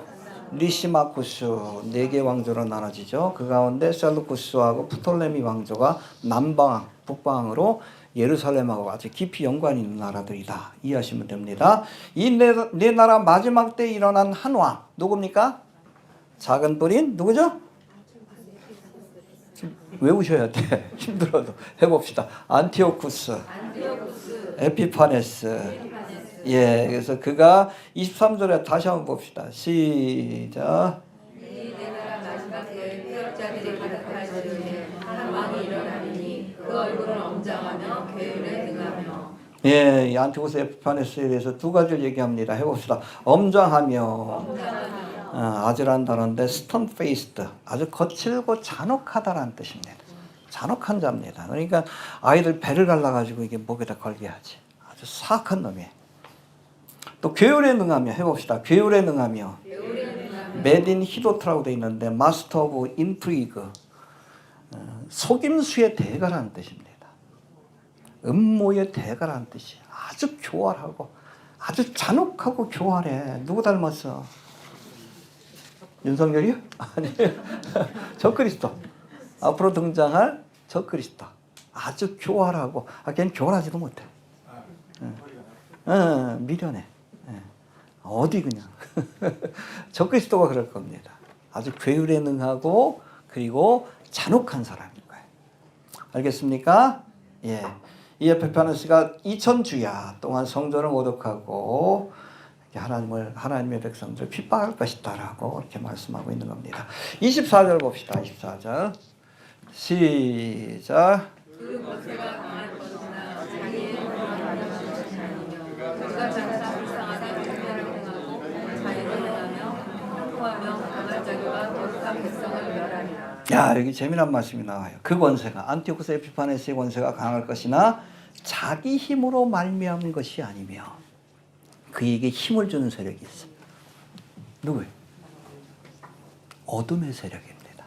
리시마쿠스 네 개 왕조로 나눠지죠. 그 가운데 셀루쿠스하고 프톨레미 왕조가 남방, 북방으로 예루살렘하고 아주 깊이 연관이 있는 나라들이다. 이해하시면 됩니다. 이 네 나라 마지막 때 일어난 한 왕 누굽니까? 작은 뿔인 누구죠? 외우셔야 돼. 힘들어도 해봅시다. 안티오쿠스, 에피파네스. 예, 그래서 그가 23절에 다시 한번 봅시다. 시작. 이 내 나라 마지막 때에 패역자들이 가득할 즈음에 한 왕이 일어나리니 그 얼굴은 엉장하며 괴율에 능하며. 예, 이 안티오쿠스 에피파네스에 대해서 두 가지를 얘기합니다. 해봅시다. 엄장하며. 아주란 단어인데 스톤 페이스드 아주 거칠고 잔혹하다라는 뜻입니다. 잔혹한 자입니다. 그러니까 아이들 배를 갈라가지고 이게 목에다 걸게 하지. 아주 사악한 놈이에요. 또 괴율에 능하며 해봅시다. 괴율에 능하며 메딘 히도트라고 되어 있는데 마스터 오브 인트리그 속임수의 대가라는 뜻입니다. 음모의 대가라는 뜻이 아주 교활하고 아주 잔혹하고 교활해. 누구 닮았어? 윤석열이요? 아니, 적그리스도. 앞으로 등장할 적그리스도. 아주 교활하고, 걔는 교활하지도 못해. 미련해. 어디 그냥. 적그리스도가 그럴 겁니다. 아주 괴율에 능하고, 그리고 잔혹한 사람인 거예요. 알겠습니까? 예. 이 에피파네스가 2000주야 동안 성전을 모독하고, 하나님의 백성들을 핍박할 것이다라고 이렇게 말씀하고 있는 겁니다. 24절 봅시다. 24절 시작. 그 권세가 강할 것이나 자기의 영광을 가진 것이 아니며 그가 장차 불쌍하다 야, 여기 재미난 말씀이 나와요. 그 권세가 안티오쿠스 에피파네스의 권세가 강할 것이나 자기 힘으로 말미암은 것이 아니며 그에게 힘을 주는 세력이 있어. 누구예요? 어둠의 세력입니다.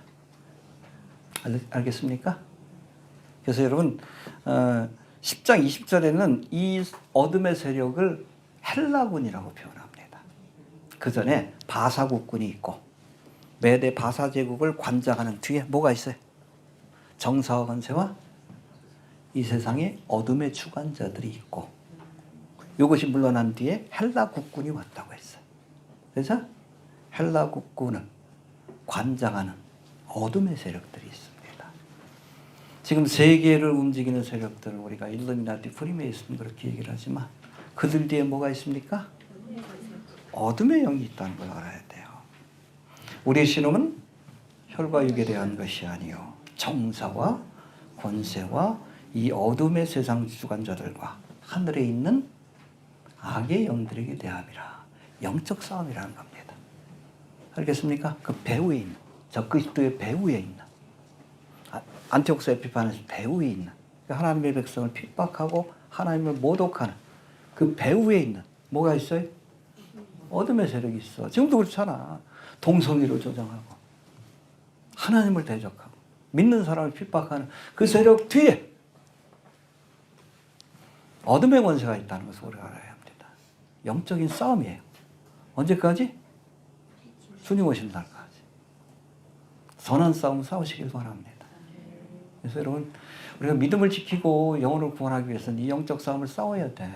알겠습니까? 그래서 여러분 10장 20절에는 이 어둠의 세력을 헬라군이라고 표현합니다. 그 전에 바사국군이 있고 메대 바사 제국을 관장하는 뒤에 뭐가 있어요? 정사와 권세와 이 세상의 어둠의 주관자들이 있고 이것이 물러난 뒤에 헬라 국군이 왔다고 했어요. 그래서 헬라 국군은 관장하는 어둠의 세력들이 있습니다. 지금 세계를 움직이는 세력들을 우리가 일루미나티, 프리메이슨 그렇게 얘기를 하지만 그들 뒤에 뭐가 있습니까? 어둠의 영이 있다는 걸 알아야 돼요. 우리의 신앙은 혈과 육에 대한 것이 아니요 정사와 권세와 이 어둠의 세상 주관자들과 하늘에 있는 악의 영들에게 대함이라. 영적 싸움이라는 겁니다. 알겠습니까? 그 배후에 있는 적그리스도의 배후에 있는 안티오쿠스 에피파네스 배후에 있는 하나님의 백성을 핍박하고 하나님을 모독하는 그 배후에 있는 뭐가 있어요? 어둠의 세력이 있어. 지금도 그렇잖아. 동성애를 조장하고 하나님을 대적하고 믿는 사람을 핍박하는 그 세력 뒤에 어둠의 권세가 있다는 것을 우리가 알아야 합니다. 영적인 싸움이에요. 언제까지? 주님 오시는 날까지. 선한 싸움 싸우시길 바랍니다. 그래서 여러분 우리가 믿음을 지키고 영혼을 구원하기 위해서는 이 영적 싸움을 싸워야 돼.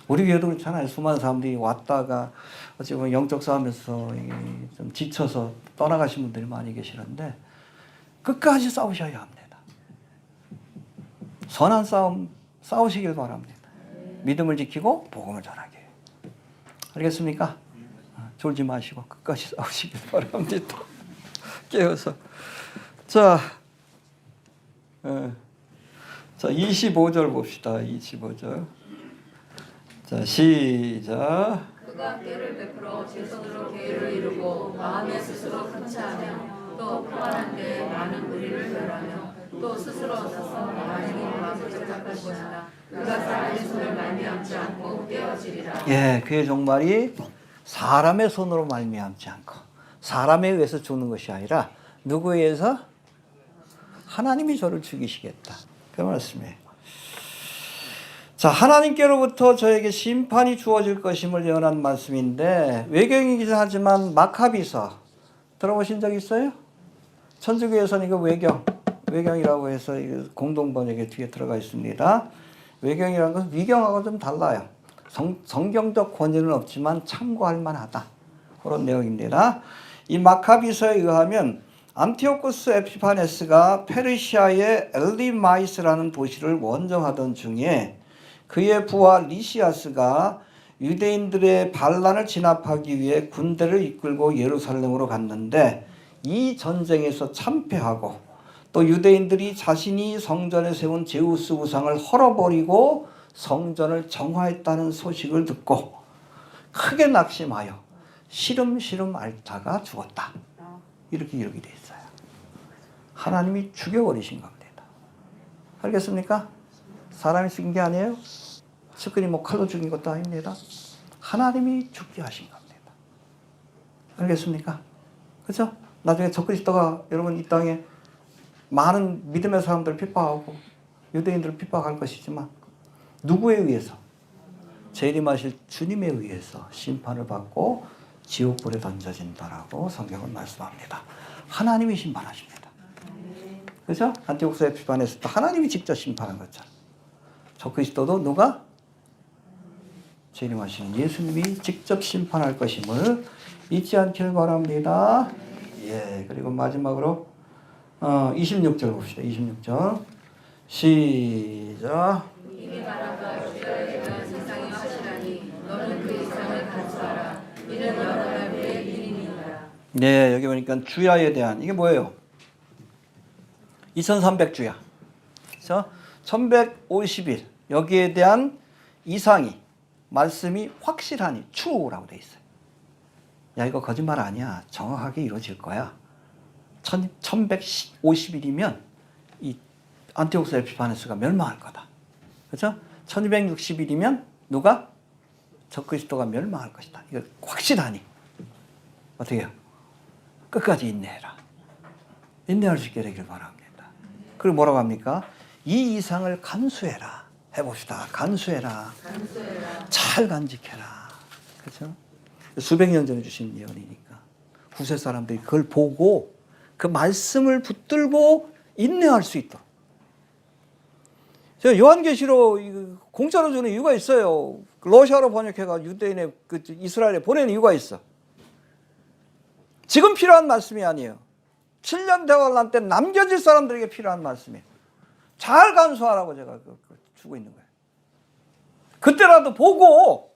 우리 교회도 그렇잖아요. 수많은 사람들이 왔다가 어찌 보면 영적 싸움에서 좀 지쳐서 떠나가신 분들이 많이 계시는데 끝까지 싸우셔야 합니다. 선한 싸움 싸우시길 바랍니다. 믿음을 지키고 복음을 전하게. 알겠습니까? 졸지 마시고 끝까지 싸우시길 바랍니다. 깨어서. 자, 25절 봅시다. 25절. 자, 시작. 그가 꾀를 베풀어 제 손으로 계획을 이루고 마음에 스스로 감차하며 또 평안한 데에 많은 무리를 멸하며 또 스스로 얻어서 많은 마음을 제작할 것이나 그가 사람의 손을 말미암지 않고 깨어지리라. 예, 그의 종말이 사람의 손으로 말미암지 않고 사람에 의해서 죽는 것이 아니라 누구에 의해서? 하나님이 저를 죽이시겠다. 그 말씀이에요. 자, 하나님께로부터 저에게 심판이 주어질 것임을 예언한 말씀인데 외경이긴 하지만 마카비서 들어보신 적 있어요? 천주교에서는 이거 외경이라고 해서 공동 번역에 뒤에 들어가 있습니다. 외경이라는 것은 위경하고 좀 달라요. 성경적 권위는 없지만 참고할 만하다. 그런 내용입니다. 이 마카비서에 의하면 안티오쿠스 에피파네스가 페르시아의 엘리마이스라는 도시를 원정하던 중에 그의 부하 리시아스가 유대인들의 반란을 진압하기 위해 군대를 이끌고 예루살렘으로 갔는데 이 전쟁에서 참패하고 또 유대인들이 자신이 성전에 세운 제우스 우상을 헐어버리고 성전을 정화했다는 소식을 듣고 크게 낙심하여 시름시름 앓다가 죽었다. 이렇게 기록이 되어 있어요. 하나님이 죽여버리신 겁니다. 알겠습니까? 사람이 죽인 게 아니에요. 측근이 뭐 칼로 죽인 것도 아닙니다. 하나님이 죽게 하신 겁니다. 알겠습니까? 그렇죠? 나중에 적그리스도가 여러분 이 땅에 많은 믿음의 사람들을 핍박하고 유대인들을 핍박할 것이지만 누구에 의해서? 재림하실 주님에 의해서 심판을 받고 지옥불에 던져진다라고 성경은 말씀합니다. 하나님이 심판하십니다. 그렇죠? 안티오쿠스 에피파네스도 하나님이 직접 심판한 거잖아요. 적그리스도도 누가? 재림하시는 예수님이 직접 심판할 것임을 잊지 않기를 바랍니다. 예, 그리고 마지막으로 26절 봅시다. 26절 시작. 이미 말한바 주여에 대한 세상이 하시라니 너는 그 이상을 간수하라. 이는 여러 날 후에 일이니라. 네, 여기 보니까 주야에 대한 이게 뭐예요? 2300주야. 그래서 1150일 여기에 대한 이상이 말씀이 확실하니 추라고 돼 있어요. 야, 이거 거짓말 아니야. 정확하게 이루어질 거야. 1150일이면 이 안티오쿠스 에피파네스가 멸망할 거다. 그렇죠? 1260일이면 누가? 적그리스도가 멸망할 것이다. 이거 확실하니 어떻게 해요? 끝까지 인내해라. 인내할 수 있게 되길 바랍니다. 그리고 뭐라고 합니까? 이 이상을 간수해라. 해봅시다. 간수해라. 잘 간직해라. 그렇죠? 수백 년 전에 주신 예언이니까 후세 사람들이 그걸 보고 그 말씀을 붙들고 인내할 수 있도록. 제가 요한계시록 공짜로 주는 이유가 있어요. 러시아로 번역해가 유대인의 이스라엘에 보내는 이유가 있어. 지금 필요한 말씀이 아니에요. 7년 대환란 때 남겨질 사람들에게 필요한 말씀이에요. 잘 간수하라고 제가 주고 있는 거예요. 그때라도 보고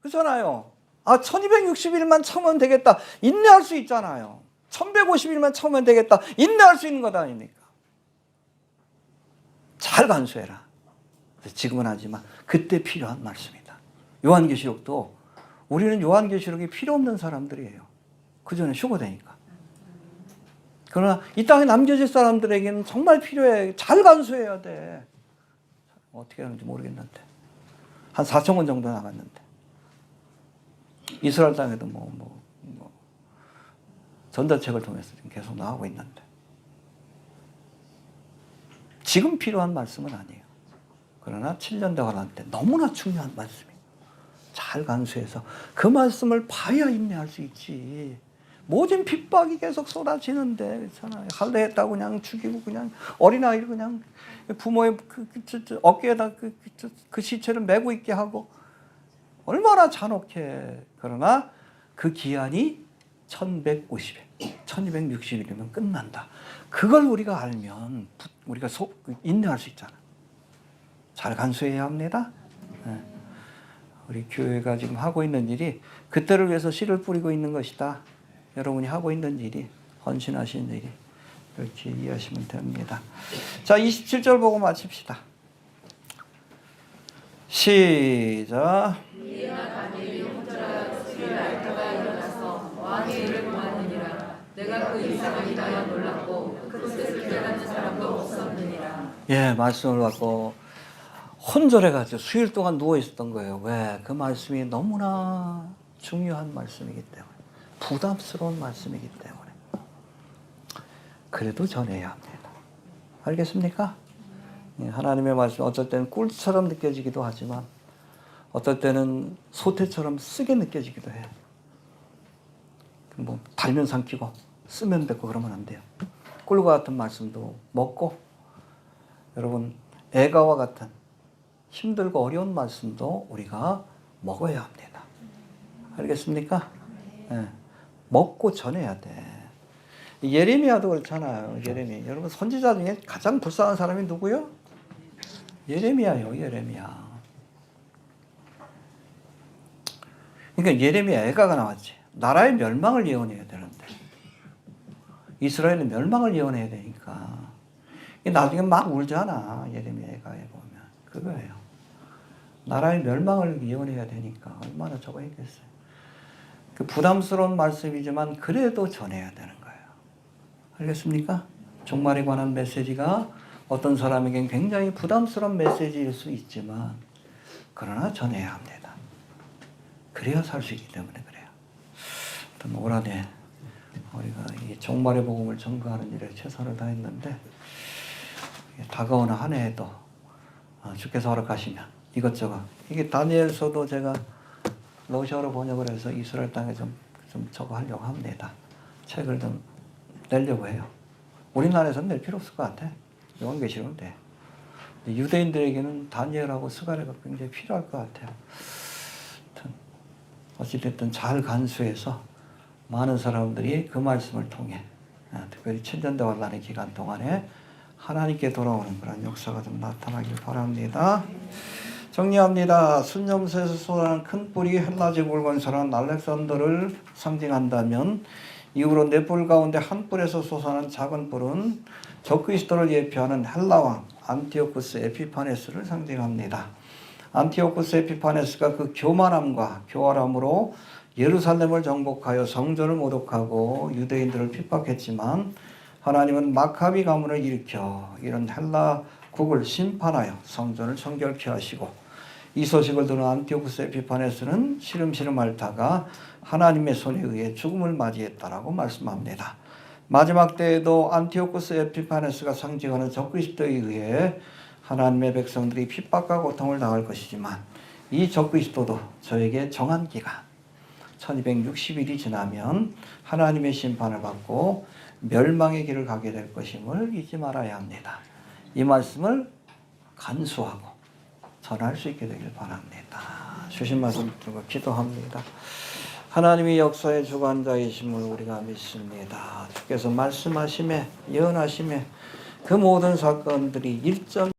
그렇잖아요. 1260일만 참으면 되겠다. 인내할 수 있잖아요. 1150일만 참으면 되겠다. 인내할 수 있는 것 아닙니까? 잘 간수해라. 지금은 하지만 그때 필요한 말씀이다. 요한계시록도 우리는 요한계시록이 필요 없는 사람들이에요. 그 전에 휴거되니까. 그러나 이 땅에 남겨질 사람들에게는 정말 필요해. 잘 간수해야 돼. 어떻게 하는지 모르겠는데 한 4천 권 정도 나갔는데 이스라엘 땅에도 전자책을 통해서 지금 계속 나오고 있는데 지금 필요한 말씀은 아니에요. 그러나 7년 대환란 때 너무나 중요한 말씀이에요. 잘 간수해서 그 말씀을 봐야 인내할 수 있지. 모든 핍박이 계속 쏟아지는데 그렇잖아요. 할례했다고 그냥 죽이고 그냥 어린아이를 그냥 부모의 어깨에다 그 시체를 메고 있게 하고 얼마나 잔혹해. 그러나 그 기한이 1150일, 1260일이면 끝난다. 그걸 우리가 알면 우리가 인내할 수 있잖아. 잘 간수해야 합니다. 네. 우리 교회가 지금 하고 있는 일이 그때를 위해서 씨를 뿌리고 있는 것이다. 여러분이 하고 있는 일이 헌신하신 일이 이렇게 이해하시면 됩니다. 자, 27절 보고 마칩시다. 시작. 내가 그 이상을 인하여 놀랐고 그 뜻을 깨닫는 사람도 없었느니라. 예, 말씀을 받고 혼절해가지고 수일 동안 누워 있었던 거예요. 왜? 그 말씀이 너무나 중요한 말씀이기 때문에, 부담스러운 말씀이기 때문에. 그래도 전해야 합니다. 알겠습니까? 예, 하나님의 말씀 어떨 때는 꿀처럼 느껴지기도 하지만 어떨 때는 소태처럼 쓰게 느껴지기도 해요. 뭐 달면 삼키고 쓰면 뱉고 그러면 안 돼요. 꿀과 같은 말씀도 먹고 여러분 애가와 같은 힘들고 어려운 말씀도 우리가 먹어야 합니다. 알겠습니까? 네. 먹고 전해야 돼. 예레미야도 그렇잖아요. 예레미야. 여러분 선지자 중에 가장 불쌍한 사람이 누구요? 예레미야요. 예레미야. 그러니까 예레미야 애가가 나왔지. 나라의 멸망을 예언해야 되는데 이스라엘의 멸망을 예언해야 되니까 나중에 막 울잖아. 예레미야 애가에 보면 그거예요. 나라의 멸망을 예언해야 되니까 얼마나 저거 했겠어요. 그 부담스러운 말씀이지만 그래도 전해야 되는 거예요. 알겠습니까? 종말에 관한 메시지가 어떤 사람에겐 굉장히 부담스러운 메시지일 수 있지만 그러나 전해야 합니다. 그래야 살 수 있기 때문에 그래요. 올 한해 우리가 이 종말의 복음을 전가하는 일에 최선을 다했는데 다가오는 한 해에도 주께서 허락하시면 이것저것 이게 다니엘서도 제가 러시아로 번역을 해서 이스라엘 땅에 좀 저거 하려고 합니다. 책을 좀 내려고 해요. 우리나라에서는 낼 필요 없을 것 같아. 요한계시록은 돼. 유대인들에게는 다니엘하고 스가랴가 굉장히 필요할 것 같아요. 어찌됐든 잘 간수해서 많은 사람들이 그 말씀을 통해 특별히 천년대환란의 기간 동안에 하나님께 돌아오는 그런 역사가 좀 나타나길 바랍니다. 정리합니다. 순념소에서 솟아나는 큰 뿔이 헬라제 물건사라는 알렉산더를 상징한다면 이후로 네 뿔 가운데 한 뿔에서 솟아나는 작은 뿔은 적그리스도를 예표하는 헬라왕 안티오쿠스 에피파네스를 상징합니다. 안티오쿠스 에피파네스가 그 교만함과 교활함으로 예루살렘을 정복하여 성전을 모독하고 유대인들을 핍박했지만 하나님은 마카비 가문을 일으켜 이런 헬라국을 심판하여 성전을 정결케 하시고 이 소식을 들은 안티오쿠스 에피파네스는 시름시름 앓다가 하나님의 손에 의해 죽음을 맞이했다라고 말씀합니다. 마지막 때에도 안티오쿠스 에피파네스가 상징하는 적그리스도에 의해 하나님의 백성들이 핍박과 고통을 당할 것이지만 이 적그리스도도 저에게 정한 기간 1260일이 지나면 하나님의 심판을 받고 멸망의 길을 가게 될 것임을 잊지 말아야 합니다. 이 말씀을 간수하고 전할 수 있게 되길 바랍니다. 주신 말씀 듣고 기도합니다. 하나님이 역사의 주관자이심을 우리가 믿습니다. 주께서 말씀하심에 예언하심에 그 모든 사건들이 일점